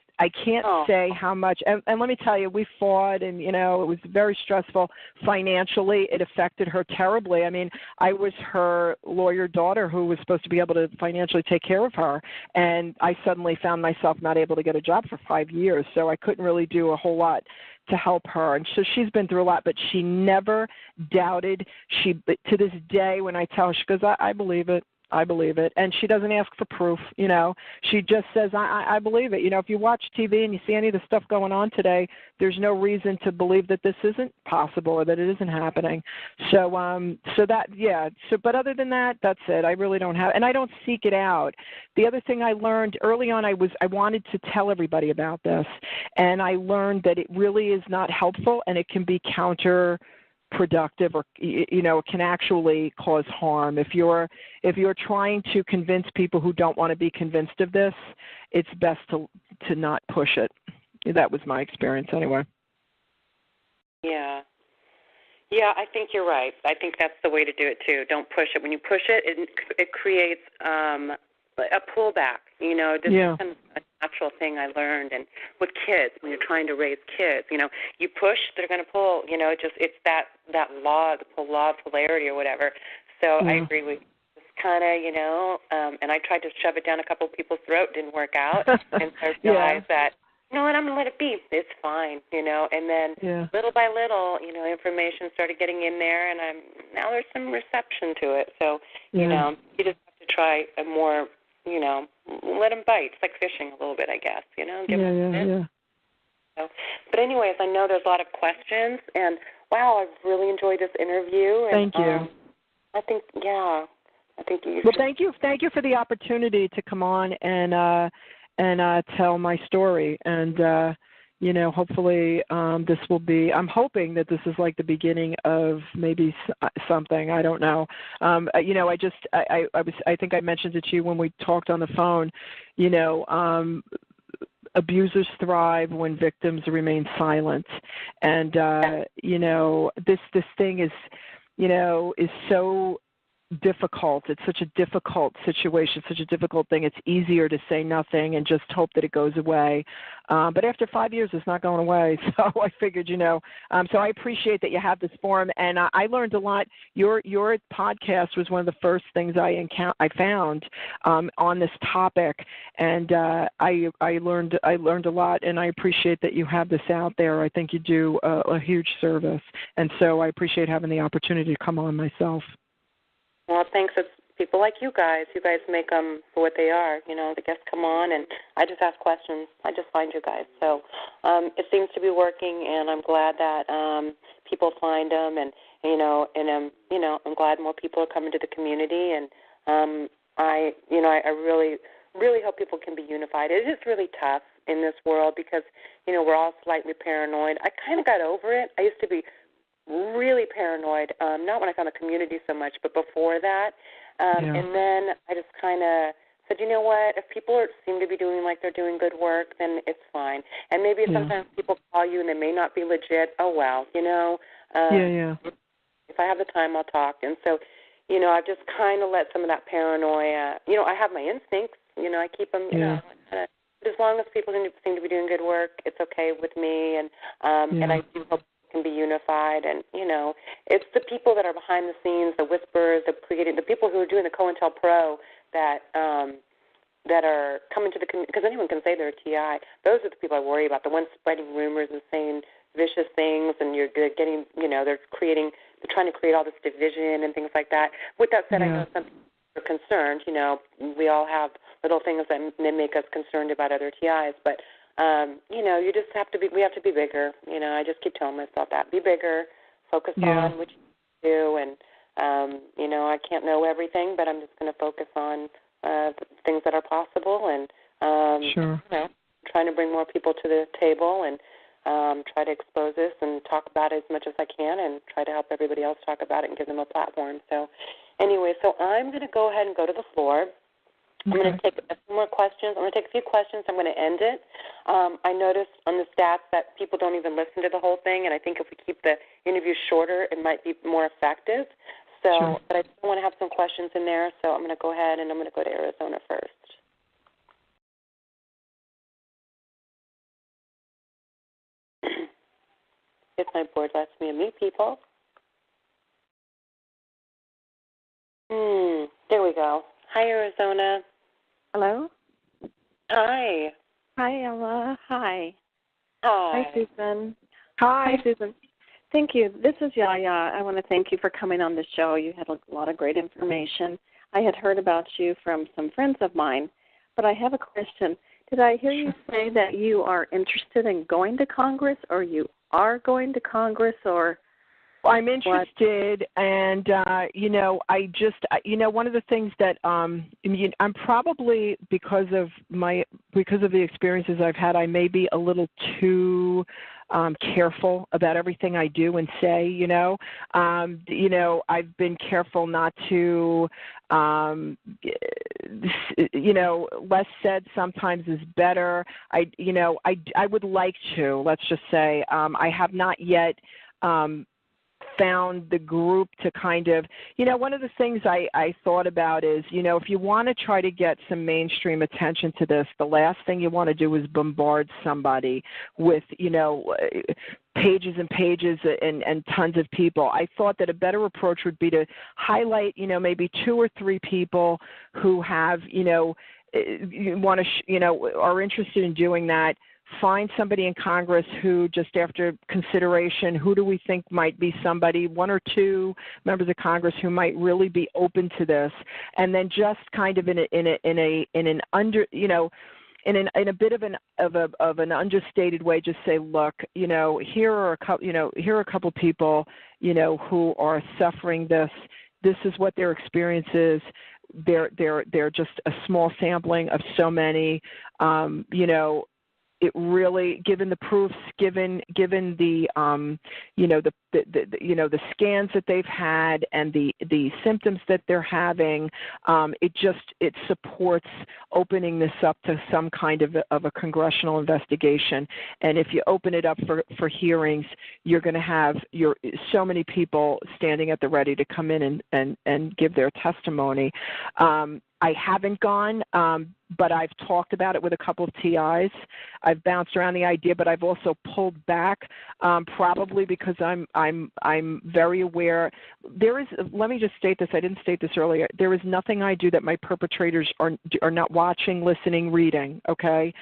say how much. And let me tell you, we fought, and it was very stressful financially. It affected her terribly. I mean, I was her lawyer daughter who was supposed to be able to financially take care of her, and I suddenly found myself not able to get a job for 5 years, so I couldn't really do a whole lot to help her. And so she's been through a lot, but she never doubted. To this day, when I tell her, she goes, I believe it. I believe it. And she doesn't ask for proof, She just says, I believe it. If you watch TV and you see any of the stuff going on today, there's no reason to believe that this isn't possible or that it isn't happening. So but other than that, that's it. I really don't have, and I don't seek it out. The other thing I learned early on, I wanted to tell everybody about this, and I learned that it really is not helpful, and it can be counterproductive, or it can actually cause harm. If you're trying to convince people who don't want to be convinced of this, it's best to not push it. That was my experience anyway. Yeah, I think you're right. I think that's the way to do it too. Don't push it. When you push it, it creates a pullback. This is kind of a natural thing I learned. And with kids, when you're trying to raise kids, you push, they're going to pull. It's that law, the law of polarity or whatever. So I agree with you. Just kind of, and I tried to shove it down a couple of people's throat. Didn't work out. And so I realized that, you know what, I'm going to let it be. It's fine, And then little by little, information started getting in there, and now there's some reception to it. So, you just have to try a more, let them bite. It's like fishing a little bit, I guess, Give them a bit. So, but anyways, I know there's a lot of questions, and wow, I've really enjoyed this interview. And, thank you. I think you. Well, thank you for the opportunity to come on and tell my story. And, hopefully this will be, I'm hoping that this is like the beginning of maybe something. I don't know. I think I mentioned it to you when we talked on the phone, abusers thrive when victims remain silent. And, this thing is so difficult. It's such a difficult situation, such a difficult thing. It's easier to say nothing and just hope that it goes away. But after 5 years, it's not going away. So I figured, so I appreciate that you have this forum. And I learned a lot. Your podcast was one of the first things I found on this topic. And I learned a lot, and I appreciate that you have this out there. I think you do a huge service. And so I appreciate having the opportunity to come on myself. Well, thanks. It's people like you guys. You guys make them for what they are. The guests come on, and I just ask questions. I just find you guys. So it seems to be working, and I'm glad that people find them, and I'm glad more people are coming to the community, and I really, really hope people can be unified. It is really tough in this world because we're all slightly paranoid. I kind of got over it. I used to be really paranoid, not when I found the community so much, but before that. And then I just kind of said, you know what, if people seem to be doing like they're doing good work, then it's fine. And maybe sometimes people call you and they may not be legit. Oh, well, if I have the time, I'll talk. And so, I've just kind of let some of that paranoia, I have my instincts, I keep them, as long as people seem to be doing good work, it's okay with me. And I do hope can be unified, and it's the people that are behind the scenes, the whisperers, the people who are doing the COINTELPRO that are coming to the community, because anyone can say they're a TI. Those are the people I worry about, the ones spreading rumors and saying vicious things, and they're trying to create all this division and things like that. With that said, I know some people are concerned. We all have little things that make us concerned about other TIs, but you just have to be, we have to be bigger. I just keep telling myself that. Be bigger, focus on what you do, and, I can't know everything, but I'm just going to focus on things that are possible, and, trying to bring more people to the table, and try to expose this and talk about it as much as I can, and try to help everybody else talk about it and give them a platform. So anyway, I'm going to go ahead and go to the floor. I'm going to take a few more questions. I'm going to take a few questions. I'm going to end it. I noticed on the stats that people don't even listen to the whole thing, and I think if we keep the interview shorter, it might be more effective. So, Sure. but I still want to have some questions in there, so I'm going to go ahead and I'm going to go to Arizona first. If my board lets me meet people. There we go. Hi, Arizona. Hello? Hi. Hi, Ella. Hi. Hi. Hi, Susan. Hi. Hi, Susan. Thank you. This is Yaya. I want to thank you for coming on the show. You had a lot of great information. I had heard about you from some friends of mine, but I have a question. Did I hear you say that you are interested in going to Congress, or you are going to Congress, or I'm interested, and one of the things that I'm probably because of the experiences I've had, I may be a little too careful about everything I do and say. I've been careful not to. Less said sometimes is better. I would like to. Let's just say I have not yet. Found the group to kind of, one of the things I thought about is, if you want to try to get some mainstream attention to this, the last thing you want to do is bombard somebody with, pages and pages and tons of people. I thought that a better approach would be to highlight, maybe 2 or 3 people who have, are interested in doing that. Find somebody in Congress who, just after consideration, who do we think might be somebody, 1 or 2 members of Congress who might really be open to this, and then just kind of in a bit of an understated way, just say, look, here are a couple people, who are suffering this. This is what their experience is. They're just a small sampling of so many, It really, given the proofs, given the the scans that they've had and the symptoms that they're having, it supports opening this up to some kind of a congressional investigation. And if you open it up for hearings, you're going to have so many people standing at the ready to come in and give their testimony. I haven't gone, but I've talked about it with a couple of TIs. I've bounced around the idea, but I've also pulled back, probably because I'm very aware. Let me just state this. I didn't state this earlier. There is nothing I do that my perpetrators are not watching, listening, reading. Okay.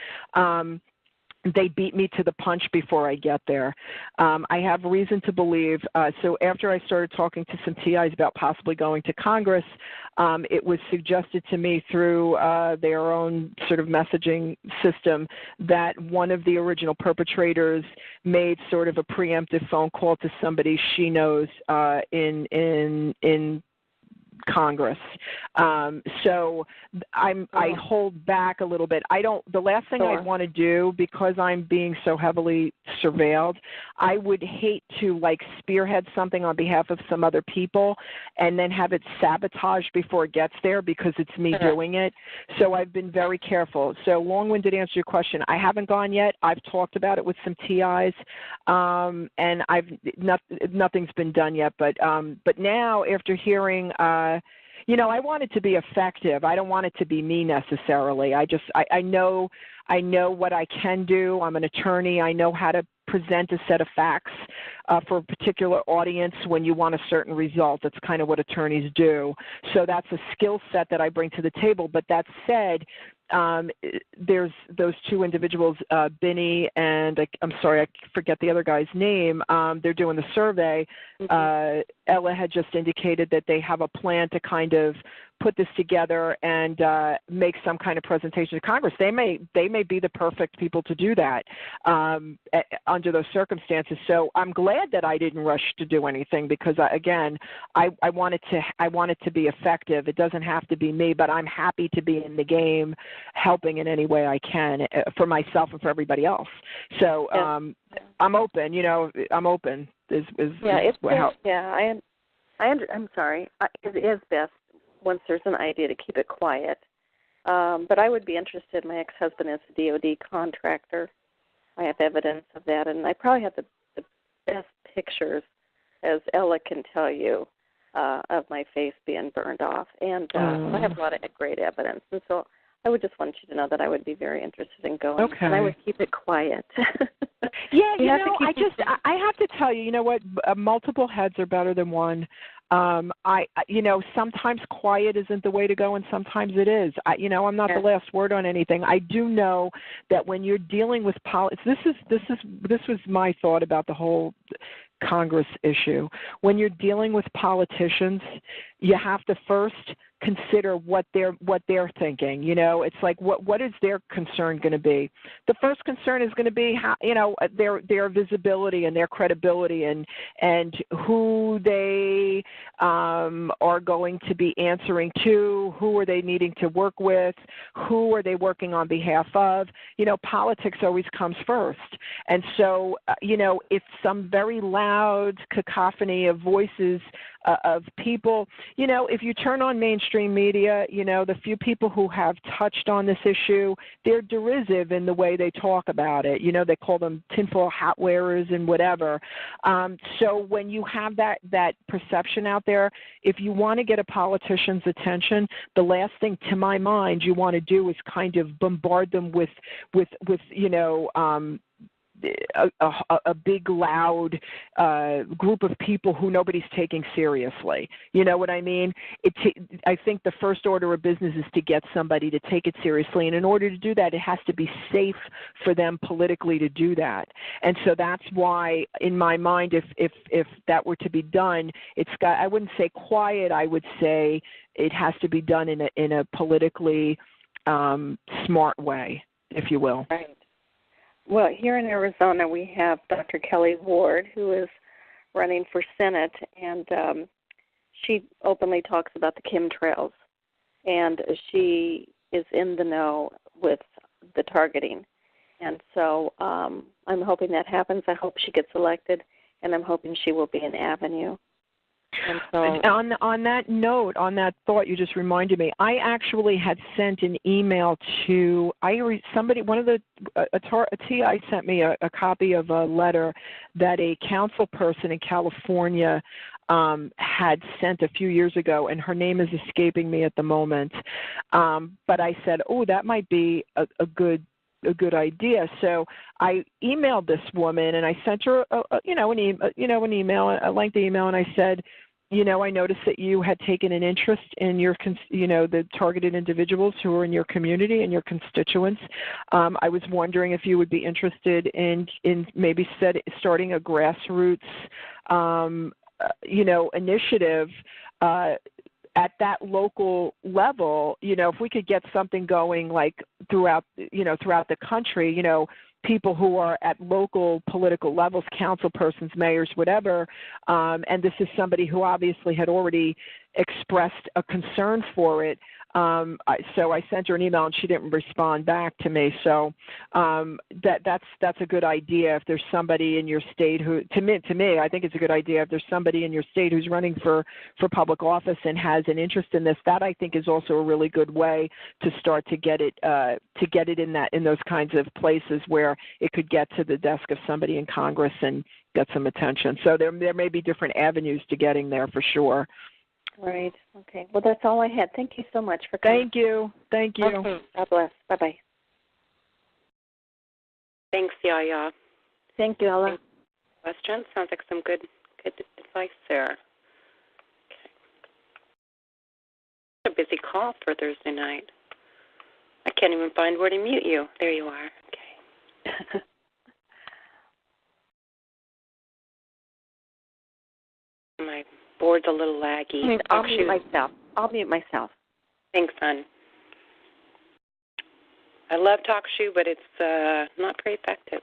They beat me to the punch before I get there. I have reason to believe. So after I started talking to some TIs about possibly going to Congress, it was suggested to me through their own sort of messaging system that one of the original perpetrators made sort of a preemptive phone call to somebody she knows in Congress. So I hold back a little bit. The last thing I'd want to do, because I'm being so heavily surveilled, I would hate to spearhead something on behalf of some other people and then have it sabotaged before it gets there because it's me doing it. So I've been very careful. So long-winded answer to your question. I haven't gone yet. I've talked about it with some TIs, and nothing's been done yet. But now, after hearing I want it to be effective. I don't want it to be me necessarily. I know what I can do. I'm an attorney. I know how to present a set of facts for a particular audience when you want a certain result. That's kind of what attorneys do. So that's a skill set that I bring to the table. But that said, there's those 2 individuals, Binny and I'm sorry, I forget the other guy's name. They're doing the survey. Ella had just indicated that they have a plan to kind of put this together and make some kind of presentation to Congress. They may be the perfect people to do that under those circumstances. So I'm glad that I didn't rush to do anything because, again, I want it to be effective. It doesn't have to be me, but I'm happy to be in the game, helping in any way I can for myself and for everybody else. So I'm open. I'm open. I'm sorry. It is best once there's an idea to keep it quiet. But I would be interested. My ex-husband is a DOD contractor. I have evidence of that, and I probably have the best pictures, as Ella can tell you. of my face being burned off, and I have a lot of great evidence. And so I would just want you to know that I would be very interested in going, and I would keep it quiet. Yeah, I have to tell you, you know what? Multiple heads are better than one. Sometimes quiet isn't the way to go, and sometimes it is. I'm not the last word on anything. I do know that when you're dealing with politics, this was my thought about the whole Congress issue. When you're dealing with politicians, you have to first consider what they're thinking. It's like what is their concern going to be? The first concern is going to be how, their visibility and their credibility and who they are going to be answering to, who are they needing to work with, who are they working on behalf of. Politics always comes first. And so, if some very loud cacophony of voices of people, if you turn on mainstream media, the few people who have touched on this issue, they're derisive in the way they talk about it. They call them tinfoil hat wearers and whatever. So when you have that perception out there, if you want to get a politician's attention, the last thing to my mind you want to do is kind of bombard them with a big, loud group of people who nobody's taking seriously. You know what I mean? I think the first order of business is to get somebody to take it seriously, and in order to do that, it has to be safe for them politically to do that. And so that's why, in my mind, if that were to be done, I wouldn't say quiet. I would say it has to be done in a politically smart way, if you will. Right. Well, here in Arizona, we have Dr. Kelly Ward, who is running for Senate, and she openly talks about the chemtrails, and she is in the know with the targeting. And so I'm hoping that happens. I hope she gets elected, and I'm hoping she will be an avenue. And so, on that note, on that thought, you just reminded me. I actually had sent an email to one of the a TI sent me a copy of a letter that a council person in California had sent a few years ago, and her name is escaping me at the moment. But I said, that might be a good idea. So I emailed this woman, and I sent her an email, a lengthy email, and I said, I noticed that you had taken an interest in the targeted individuals who are in your community and your constituents. I was wondering if you would be interested in maybe starting a grassroots, initiative at that local level. If we could get something going like throughout the country, people who are at local political levels, council persons, mayors, whatever, and this is somebody who obviously had already expressed a concern for it. So I sent her an email, and she didn't respond back to me. So that's a good idea. If there's somebody in your state who, to me, I think it's a good idea. If there's somebody in your state who's running for public office and has an interest in this, that I think is also a really good way to start to get it in those kinds of places where it could get to the desk of somebody in Congress and get some attention. So there may be different avenues to getting there for sure. Right. Okay. Well, that's all I had. Thank you so much for coming. Thank you. Okay. God bless. Bye-bye. Thanks, Yaya. Thank you, Ella. Question? Sounds like some good advice there. Okay. A busy call for Thursday night. I can't even find where to mute you. There you are. Okay. My board's a little laggy. I'll mute myself. Thanks, hon. I love TalkShoe, but it's not very effective.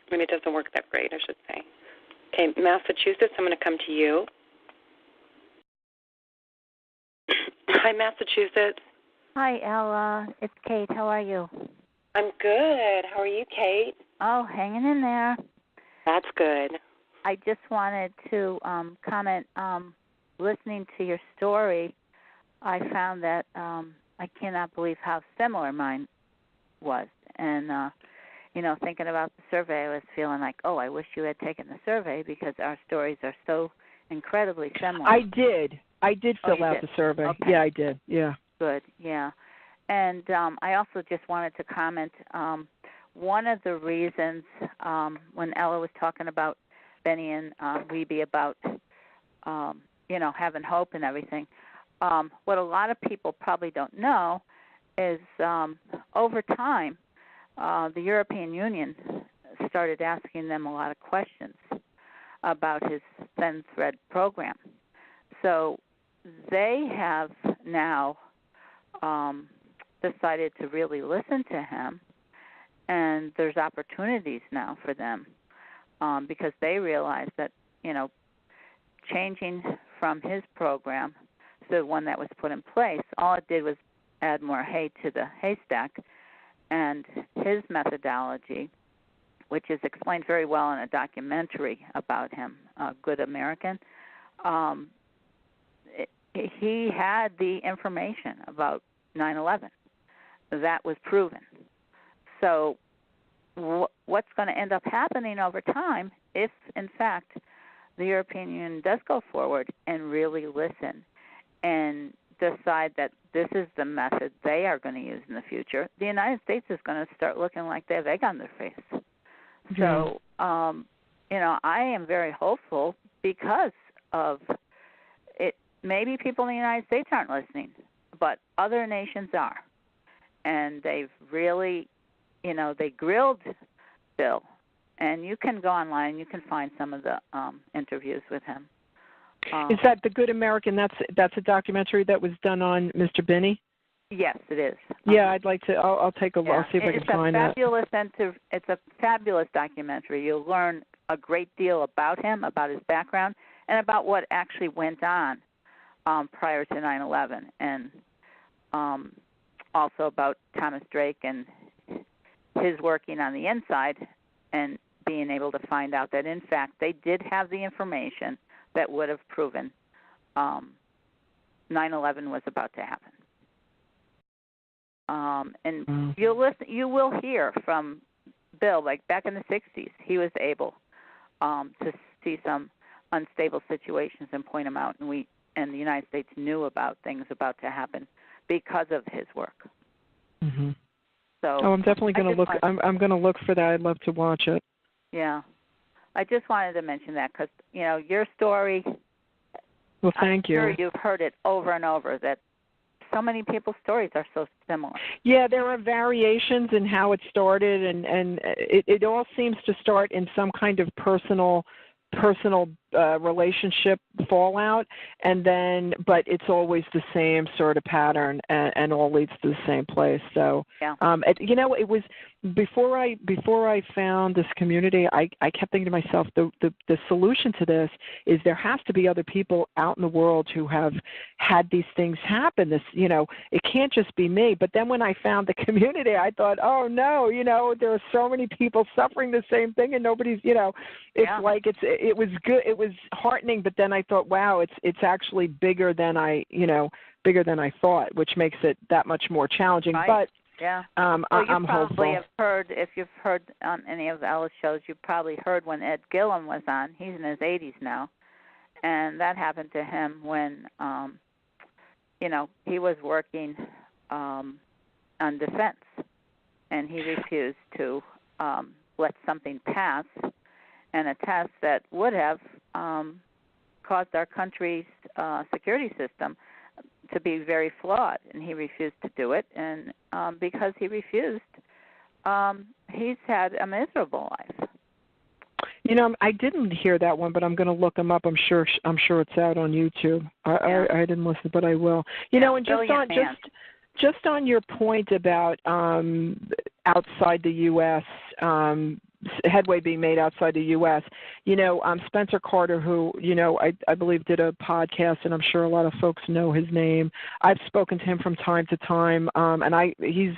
I mean, it doesn't work that great, I should say. Okay, Massachusetts, I'm going to come to you. Hi, Massachusetts. Hi, Ella. It's Kate. How are you? I'm good. How are you, Kate? Oh, hanging in there. That's good. I just wanted to comment, listening to your story, I found that I cannot believe how similar mine was. And, thinking about the survey, I was feeling like, I wish you had taken the survey because our stories are so incredibly similar. I did fill out the survey. Okay. Yeah, I did. Yeah. Good. Yeah. And I also just wanted to comment. One of the reasons when Ella was talking about Benny and Weeby about having hope and everything, what a lot of people probably don't know is over time the European Union started asking them a lot of questions about his thin thread program. So they have now decided to really listen to him, and there's opportunities now for them because they realize that, changing from his program to the one that was put in place, all it did was add more hay to the haystack, and his methodology, which is explained very well in a documentary about him, Good American, he had the information about 9/11. That was proven. So what's going to end up happening over time if, in fact, the European Union does go forward and really listen and decide that this is the method they are going to use in the future, the United States is going to start looking like they have egg on their face. Mm-hmm. So, I am very hopeful because of it. Maybe people in the United States aren't listening, but other nations are. And they've really, they grilled Bill. And you can go online and you can find some of the interviews with him. Is that The Good American? That's a documentary that was done on Mr. Binney? Yes, it is. Yeah, I'd like to. I'll take a look. I'll see if I can find that. It's a fabulous documentary. You'll learn a great deal about him, about his background, and about what actually went on prior to 9/11, and also about Thomas Drake and his working on the inside and being able to find out that, in fact, they did have the information that would have proven 9/11 was about to happen. And you will hear from Bill, like back in the 60s, he was able to see some unstable situations and point them out, and the United States knew about things about to happen because of his work. Mm-hmm. So I'm definitely going to look. I'm going to look for that. I'd love to watch it. Yeah, I just wanted to mention that because your story. Well, thank you. I'm sure you've heard it over and over that so many people's stories are so similar. Yeah, there are variations in how it started, and it all seems to start in some kind of personal relationship fallout, and then but it's always the same sort of pattern, and all leads to the same place. So yeah. It was before I found this community, I kept thinking to myself, the solution to this is there has to be other people out in the world who have had these things happen. It can't just be me. But then when I found the community, I thought, oh no, there are so many people suffering the same thing, and nobody's, it's like it was good, it was heartening. But then I thought, wow, it's actually bigger than I thought, which makes it that much more challenging. Right. But yeah. I'm hopeful. Have heard, if you've heard on any of Ella's shows, you've probably heard when Ed Gillum was on. He's in his 80s now, and that happened to him when, he was working on defense, and he refused to let something pass, and a test that would have caused our country's security system to be very flawed, and he refused to do it. And because he refused, he's had a miserable life. I didn't hear that one, but I'm going to look him up. I'm sure it's out on YouTube. I didn't listen, but I will. And just on your point about outside the U.S. Headway being made outside the U.S. Spencer Carter, who, I believe did a podcast, and I'm sure a lot of folks know his name. I've spoken to him from time to time, and he's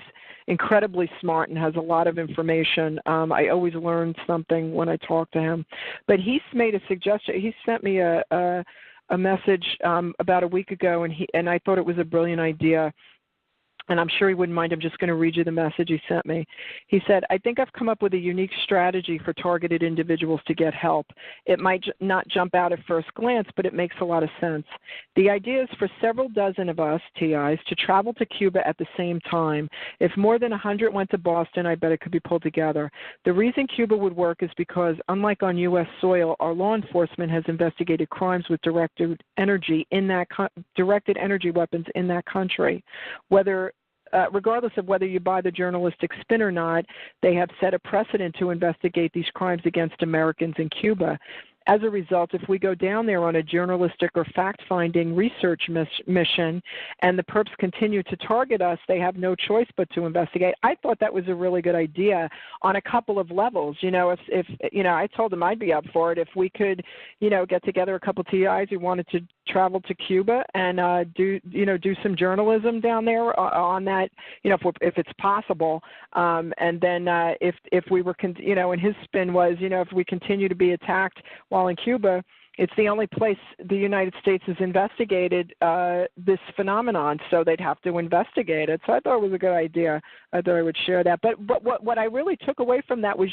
incredibly smart and has a lot of information. I always learn something when I talk to him. But he's made a suggestion. He sent me a message about a week ago, and I thought it was a brilliant idea. and I'm sure he wouldn't mind, I'm just going to read you the message he sent me. He said, I think I've come up with a unique strategy for targeted individuals to get help. It might not jump out at first glance, but it makes a lot of sense. The idea is for several dozen of us, TIs, to travel to Cuba at the same time. If more than 100 went to Boston, I bet it could be pulled together. The reason Cuba would work is because, unlike on U.S. soil, our law enforcement has investigated crimes with directed energy weapons in that country. Regardless of whether you buy the journalistic spin or not, they have set a precedent to investigate these crimes against Americans in Cuba. As a result, if we go down there on a journalistic or fact-finding research mission and the perps continue to target us, they have no choice but to investigate. I thought that was a really good idea on a couple of levels. If I told them I'd be up for it if we could, get together a couple of TIs who wanted to travel to Cuba and do some journalism down there on that, if it's possible. And then if we were, and his spin was, if we continue to be attacked while in Cuba, it's the only place the United States has investigated this phenomenon, so they'd have to investigate it. So I thought it was a good idea. I thought I would share that. But what I really took away from that was,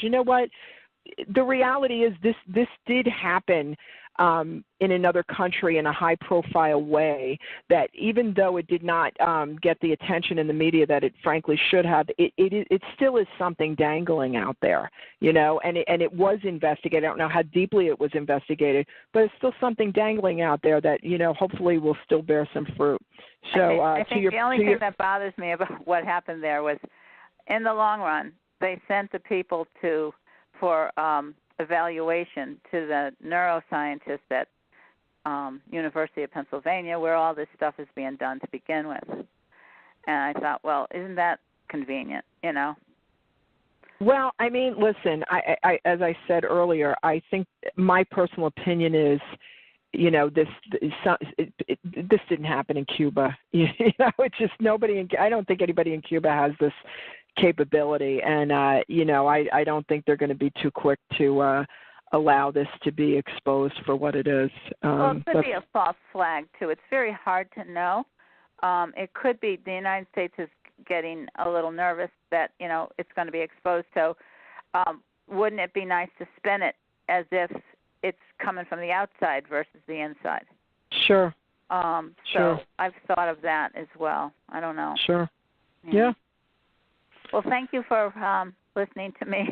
the reality is this did happen in another country in a high-profile way, that even though it did not get the attention in the media that it frankly should have, it still is something dangling out there, and it was investigated. I don't know how deeply it was investigated, but it's still something dangling out there that, hopefully will still bear some fruit. So I think the only thing that bothers me about what happened there was, in the long run, they sent the people for evaluation to the neuroscientist at University of Pennsylvania, where all this stuff is being done to begin with. And I thought, well, isn't that convenient, Well, I mean, listen, I as I said earlier, I think my personal opinion is, this didn't happen in Cuba. It's just I don't think anybody in Cuba has this capability, and I don't think they're going to be too quick to allow this to be exposed for what it is. Well, it could be a false flag too. It's very hard to know. It could be the United States is getting a little nervous that it's going to be exposed. So, wouldn't it be nice to spin it as if it's coming from the outside versus the inside? Sure. So sure. I've thought of that as well. I don't know. Sure. Yeah. Well, thank you for listening to me.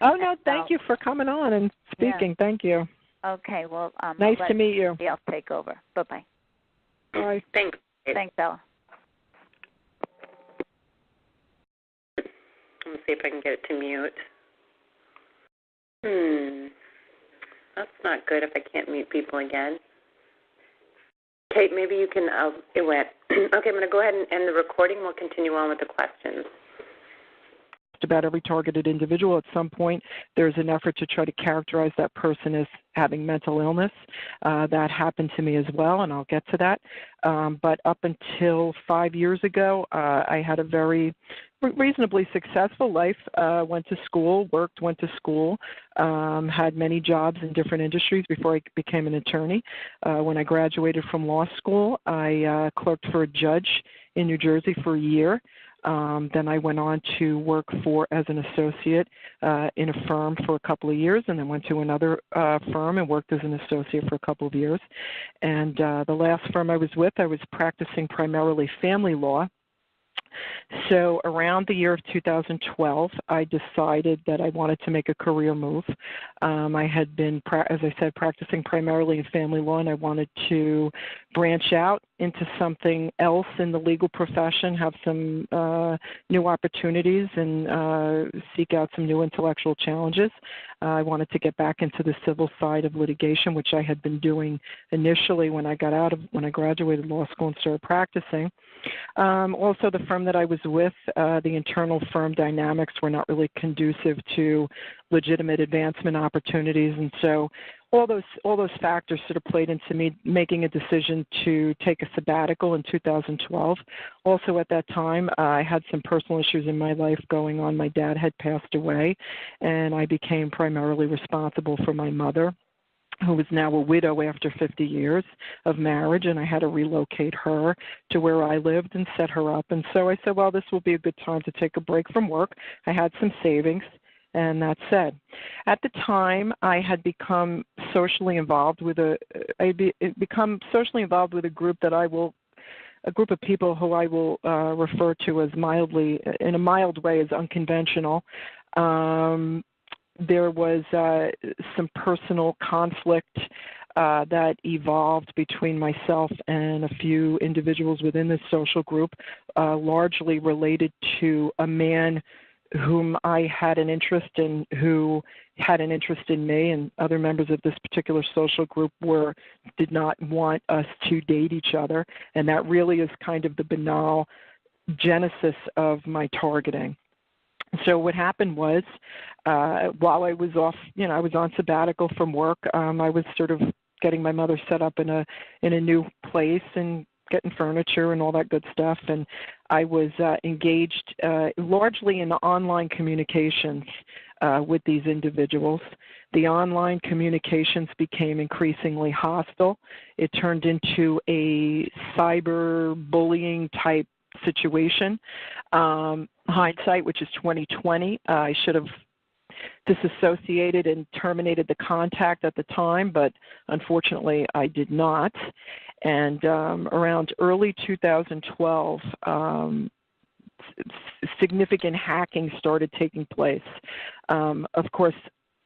Oh, no, thank you for coming on and speaking. Yeah. Thank you. Okay, well, nice to meet you. I'll take over. Bye-bye. Bye. Thanks. Thanks, Ella. Let's see if I can get it to mute. That's not good if I can't mute people again. Kate, maybe you can, it went. Okay, I'm going to go ahead and end the recording. We'll continue on with the questions. About every targeted individual at some point, there's an effort to try to characterize that person as having mental illness. That happened to me as well, and I'll get to that. But up until 5 years ago, I had a very reasonably successful life. Went to school, went to school, had many jobs in different industries before I became an attorney. When I graduated from law school, I clerked for a judge in New Jersey for a year. Then I went on to work as an associate in a firm for a couple of years, and then went to another firm and worked as an associate for a couple of years. And the last firm I was with, I was practicing primarily family law. So around the year of 2012, I decided that I wanted to make a career move. I had been, as I said, practicing primarily in family law, and I wanted to branch out into something else in the legal profession, have some new opportunities, and seek out some new intellectual challenges. I wanted to get back into the civil side of litigation, which I had been doing initially when I graduated law school and started practicing. Also, the firm that I was with, the internal firm dynamics were not really conducive to legitimate advancement opportunities, and so all those factors sort of played into me making a decision to take a sabbatical in 2012. Also at that time, I had some personal issues in my life going on. My dad had passed away, and I became primarily responsible for my mother. who was now a widow after 50 years of marriage, and I had to relocate her to where I lived and set her up. And so I said, well, this will be a good time to take a break from work. I had some savings, and that said. At the time, I had become socially involved with a group that a group of people who I will refer to as in a mild way, as unconventional. There was some personal conflict that evolved between myself and a few individuals within this social group, largely related to a man whom I had an interest in, who had an interest in me, and other members of this particular social group did not want us to date each other, and that really is kind of the banal genesis of my targeting. So what happened was, while I was off, I was on sabbatical from work. I was sort of getting my mother set up in a new place and getting furniture and all that good stuff. And I was engaged largely in online communications with these individuals. The online communications became increasingly hostile. It turned into a cyber bullying type situation. Hindsight, which is 2020, I should have disassociated and terminated the contact at the time, but unfortunately I did not. And around early 2012, significant hacking started taking place. Of course,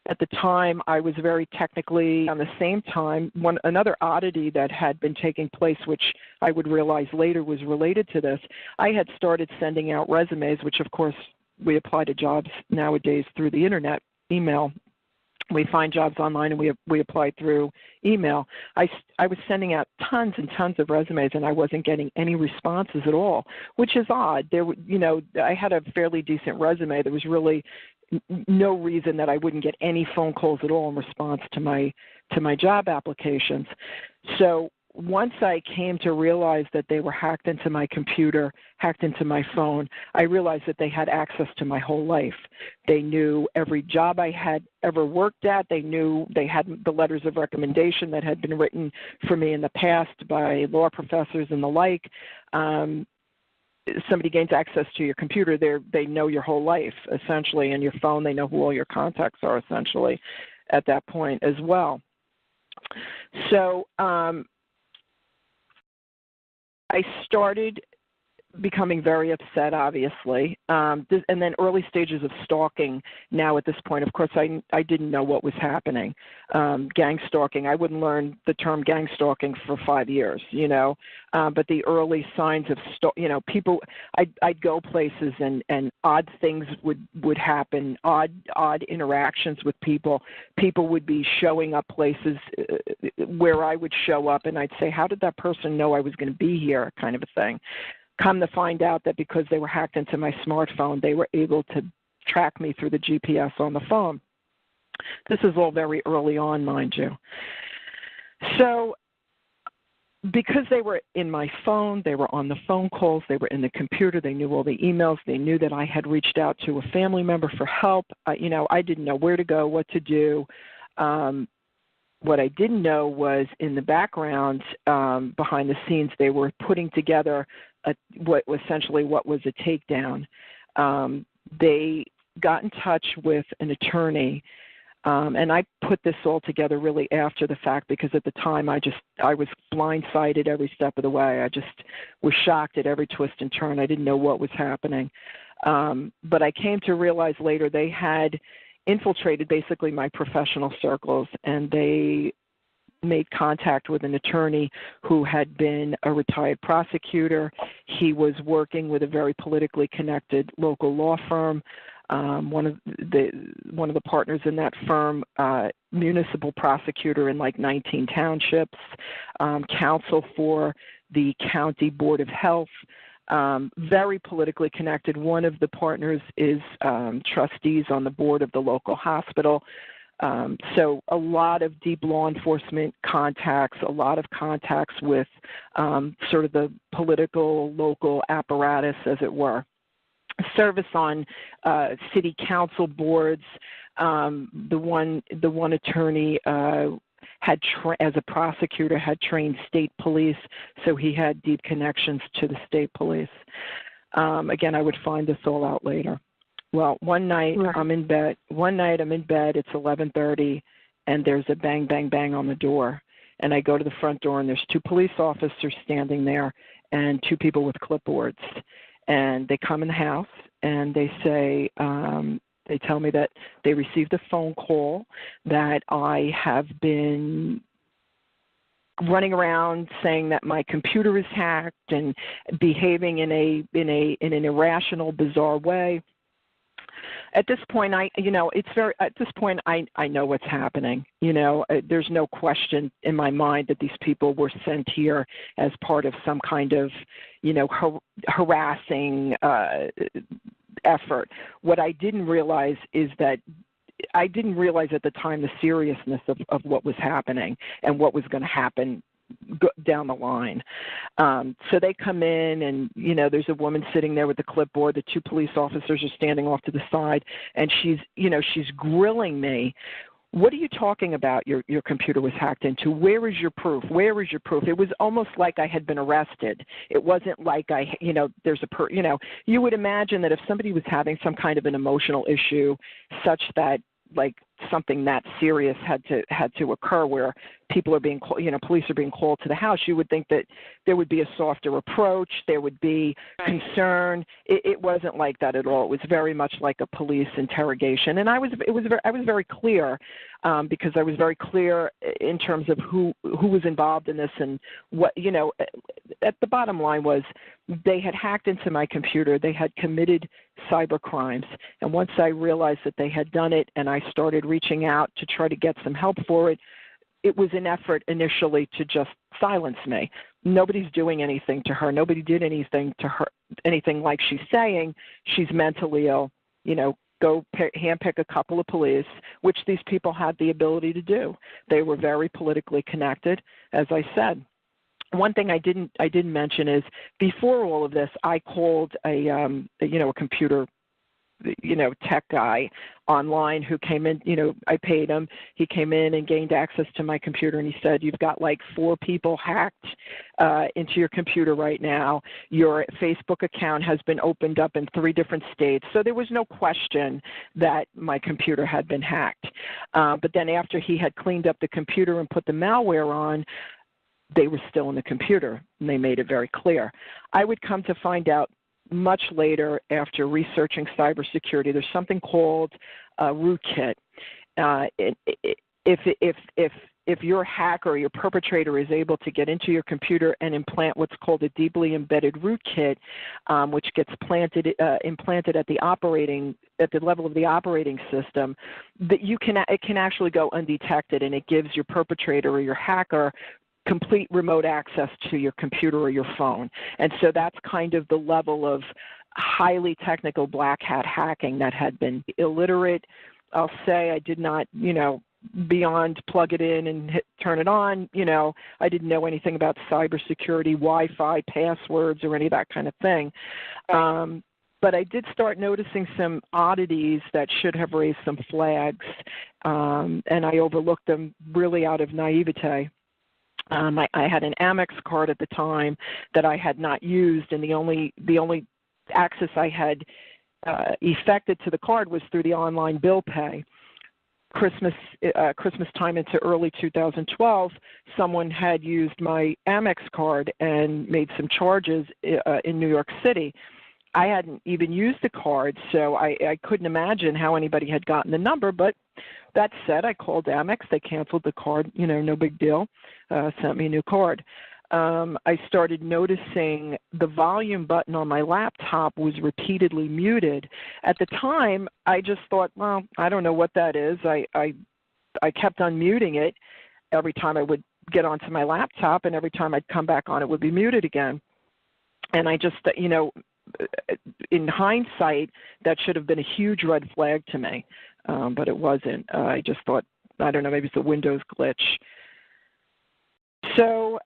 at the time, I was very technically, on the same time, another oddity that had been taking place, which I would realize later was related to this, I had started sending out resumes, which of course we apply to jobs nowadays through the internet, email. We find jobs online and we apply through email. I was sending out tons and tons of resumes, and I wasn't getting any responses at all, which is odd. I had a fairly decent resume. There was really no reason that I wouldn't get any phone calls at all in response to my job applications. So once I came to realize that they were hacked into my computer, hacked into my phone, I realized that they had access to my whole life. They knew every job I had ever worked at. They knew they had the letters of recommendation that had been written for me in the past by law professors and the like. Somebody gains access to your computer, they know your whole life, essentially, and your phone, they know who all your contacts are, essentially, at that point as well. So I started becoming very upset, obviously, and then early stages of stalking. Now at this point, of course, I didn't know what was happening. Gang stalking, I wouldn't learn the term gang stalking for 5 years, but the early signs of people, I'd go places and odd things would happen, odd interactions with people. People would be showing up places where I would show up, and I'd say, how did that person know I was going to be here, kind of a thing. Come to find out that because they were hacked into my smartphone, they were able to track me through the GPS on the phone. This is all very early on, mind you. So because they were in my phone, they were on the phone calls, they were in the computer, they knew all the emails, they knew that I had reached out to a family member for help. I didn't know where to go, what to do. What I didn't know was in the background, behind the scenes, they were putting together what was a takedown. They got in touch with an attorney, and I put this all together really after the fact because at the time I was blindsided every step of the way. I just was shocked at every twist and turn. I didn't know what was happening. But I came to realize later they had infiltrated basically my professional circles, and they made contact with an attorney who had been a retired prosecutor. He was working with a very politically connected local law firm. One of the partners in that firm, municipal prosecutor in like 19 townships, counsel for the county board of health. Very politically connected. One of the partners is trustees on the board of the local hospital. So a lot of deep law enforcement contacts, a lot of contacts with sort of the political local apparatus, as it were. Service on city council boards. The one attorney as a prosecutor, had trained state police, so he had deep connections to the state police. Again, I would find this all out later. Well, one night I'm in bed. It's 11:30, and there's a bang, bang, bang on the door. And I go to the front door, and there's 2 police officers standing there and 2 people with clipboards. And they come in the house, and they say, they tell me that they received a phone call that I have been running around saying that my computer is hacked and behaving in an irrational, bizarre way. At this point, I know what's happening. There's no question in my mind that these people were sent here as part of some kind of, harassing effort. What I didn't realize is that I didn't realize at the time the seriousness of what was happening and what was going to happen down the line. So they come in, and, there's a woman sitting there with the clipboard. The 2 police officers are standing off to the side, and she's grilling me. What are you talking about? Your computer was hacked into. Where is your proof? Where is your proof? It was almost like I had been arrested. It wasn't like you would imagine that if somebody was having some kind of an emotional issue such that, like, something that serious had to occur, where people are being police are being called to the house, you would think that there would be a softer approach, there would be concern. It wasn't like that at all. It was very much like a police interrogation, and I was very clear, because I was very clear in terms of who was involved in this, and what, at the bottom line was they had hacked into my computer, they had committed cyber crimes, and once I realized that they had done it, and I started reaching out to try to get some help for it, it was an effort initially to just silence me. Nobody's doing anything to her. Nobody did anything to her, anything like she's saying. She's mentally ill. Go handpick a couple of police, which these people had the ability to do. They were very politically connected, as I said. One thing I didn't mention is before all of this, I called a computer tech guy online who came in, I paid him. He came in and gained access to my computer, and he said, you've got like 4 people hacked into your computer right now. Your Facebook account has been opened up in 3 different states. So there was no question that my computer had been hacked. But then after he had cleaned up the computer and put the malware on, they were still in the computer, and they made it very clear. I would come to find out much later, after researching cybersecurity, there's something called a rootkit. If your hacker or your perpetrator is able to get into your computer and implant what's called a deeply embedded rootkit, which gets implanted at the level of the operating system, that it can actually go undetected, and it gives your perpetrator or your hacker complete remote access to your computer or your phone. And so that's kind of the level of highly technical black hat hacking that had been illiterate. I'll say I did not, beyond plug it in and turn it on, I didn't know anything about cybersecurity, Wi-Fi, passwords, or any of that kind of thing. But I did start noticing some oddities that should have raised some flags, and I overlooked them really out of naivete. I had an Amex card at the time that I had not used, and the only access I had effected to the card was through the online bill pay. Christmas time into early 2012, someone had used my Amex card and made some charges in New York City. I hadn't even used the card, so I couldn't imagine how anybody had gotten the number. But that said, I called Amex. They canceled the card, no big deal, sent me a new card. I started noticing the volume button on my laptop was repeatedly muted. At the time, I just thought, well, I don't know what that is. I kept on muting it every time I would get onto my laptop, and every time I'd come back on, it would be muted again. And I just, in hindsight, that should have been a huge red flag to me, but it wasn't. I just thought, I don't know, maybe it's a Windows glitch. So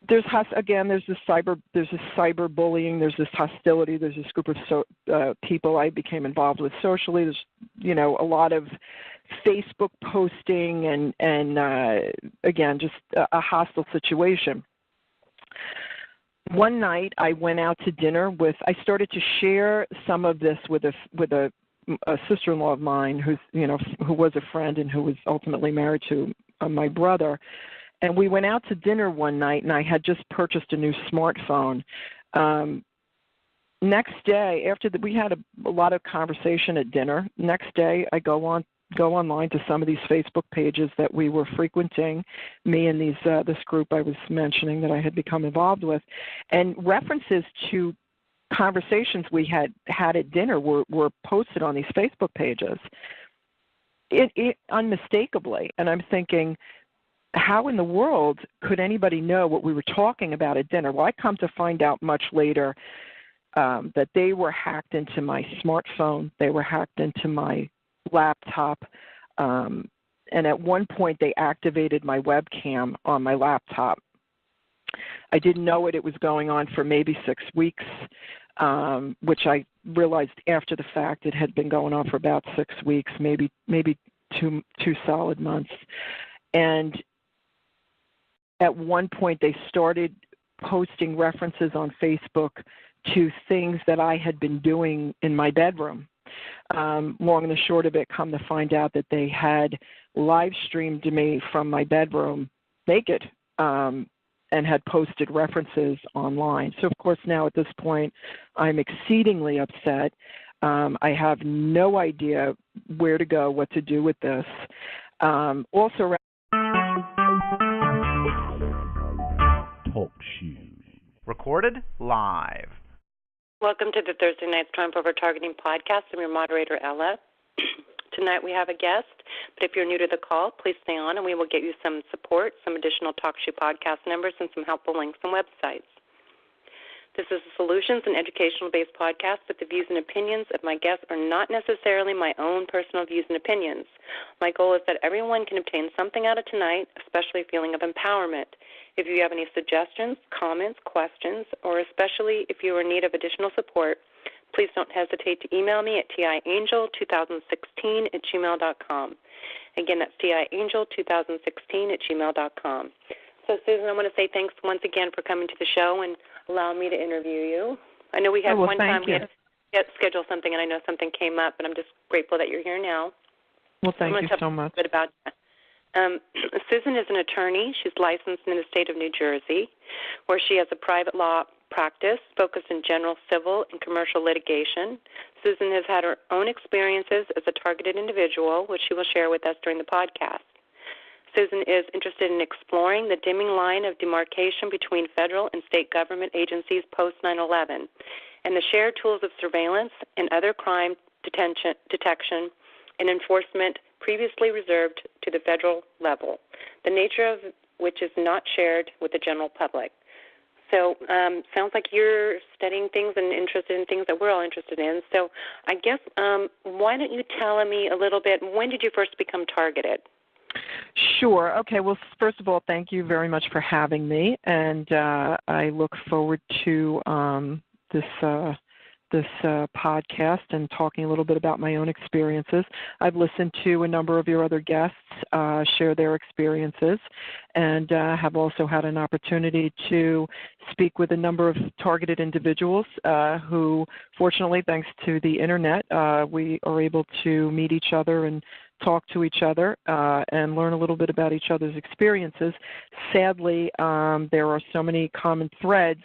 there's this cyber bullying, there's this hostility, there's this group of people I became involved with socially. There's a lot of Facebook posting and again, just a hostile situation. One night I went out to dinner I started to share some of this with a sister-in-law of mine who was a friend and who was ultimately married to my brother. And we went out to dinner one night, and I had just purchased a new smartphone. Next day, we had a lot of conversation at dinner. Next day, I go online to some of these Facebook pages that we were frequenting, me and this group I was mentioning that I had become involved with, and references to conversations we had at dinner were posted on these Facebook pages. It unmistakably, and I'm thinking, how in the world could anybody know what we were talking about at dinner? Well, I come to find out much later that they were hacked into my smartphone. They were hacked into my laptop. And at one point, they activated my webcam on my laptop. I didn't know it. It was going on for maybe 6 weeks, which I realized after the fact. It had been going on for about 6 weeks, maybe two solid months. And at one point, they started posting references on Facebook to things that I had been doing in my bedroom. Long and the short of it, come to find out that they had live streamed me from my bedroom naked and had posted references online. So, of course, now at this point, I'm exceedingly upset. I have no idea where to go, what to do with this. Also, Talkshoe. Recorded live. Welcome to the Thursday Night's Triumph Over Targeting podcast. I'm your moderator, Ella. Tonight we have a guest, but if you're new to the call, please stay on and we will get you some support, some additional Talkshoe podcast numbers, and some helpful links and websites. This is a solutions and educational-based podcast, but the views and opinions of my guests are not necessarily my own personal views and opinions. My goal is that everyone can obtain something out of tonight, especially a feeling of empowerment. If you have any suggestions, comments, questions, or especially if you are in need of additional support, please don't hesitate to email me at tiangel2016@gmail.com. Again, that's tiangel2016@gmail.com. So, Susan, I want to say thanks once again for coming to the show and allowing me to interview you. I know we had one time we had to schedule something, and I know something came up, but I'm just grateful that you're here now. Well, thank you so much. A bit about that. Susan is an attorney. She's licensed in the state of New Jersey, where she has a private law practice focused in general civil and commercial litigation. Susan has had her own experiences as a targeted individual, which she will share with us during the podcast. Susan is interested in exploring the dimming line of demarcation between federal and state government agencies post-9/11 and the shared tools of surveillance and other crime detection and enforcement previously reserved to the federal level, the nature of which is not shared with the general public. So sounds like you're studying things and interested in things that we're all interested in. So I guess why don't you tell me a little bit, when did you first become targeted? Sure. Okay. Well, first of all, thank you very much for having me, and I look forward to this podcast and talking a little bit about my own experiences. I've listened to a number of your other guests share their experiences, and have also had an opportunity to speak with a number of targeted individuals who, fortunately, thanks to the Internet, we are able to meet each other and talk to each other and learn a little bit about each other's experiences. Sadly, there are so many common threads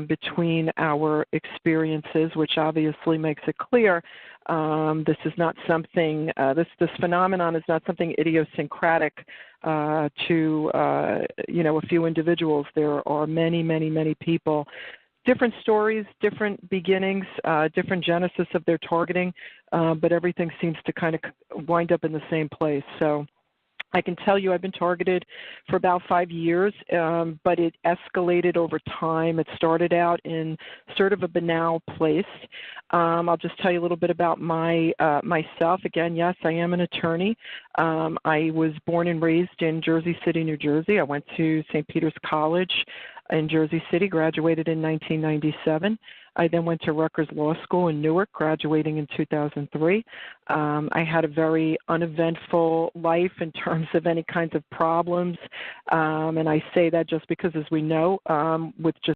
between our experiences, which obviously makes it clear this is not something, this phenomenon is not something idiosyncratic to, a few individuals. There are many, many, many people, different stories, different beginnings, different genesis of their targeting, but everything seems to kind of wind up in the same place. So I can tell you I've been targeted for about 5 years, but it escalated over time. It started out in sort of a banal place. I'll just tell you a little bit about myself. Again, yes, I am an attorney. I was born and raised in Jersey City, New Jersey. I went to St. Peter's College in Jersey City, graduated in 1997. I then went to Rutgers Law School in Newark, graduating in 2003. I had a very uneventful life in terms of any kinds of problems, and I say that just because, as we know, with just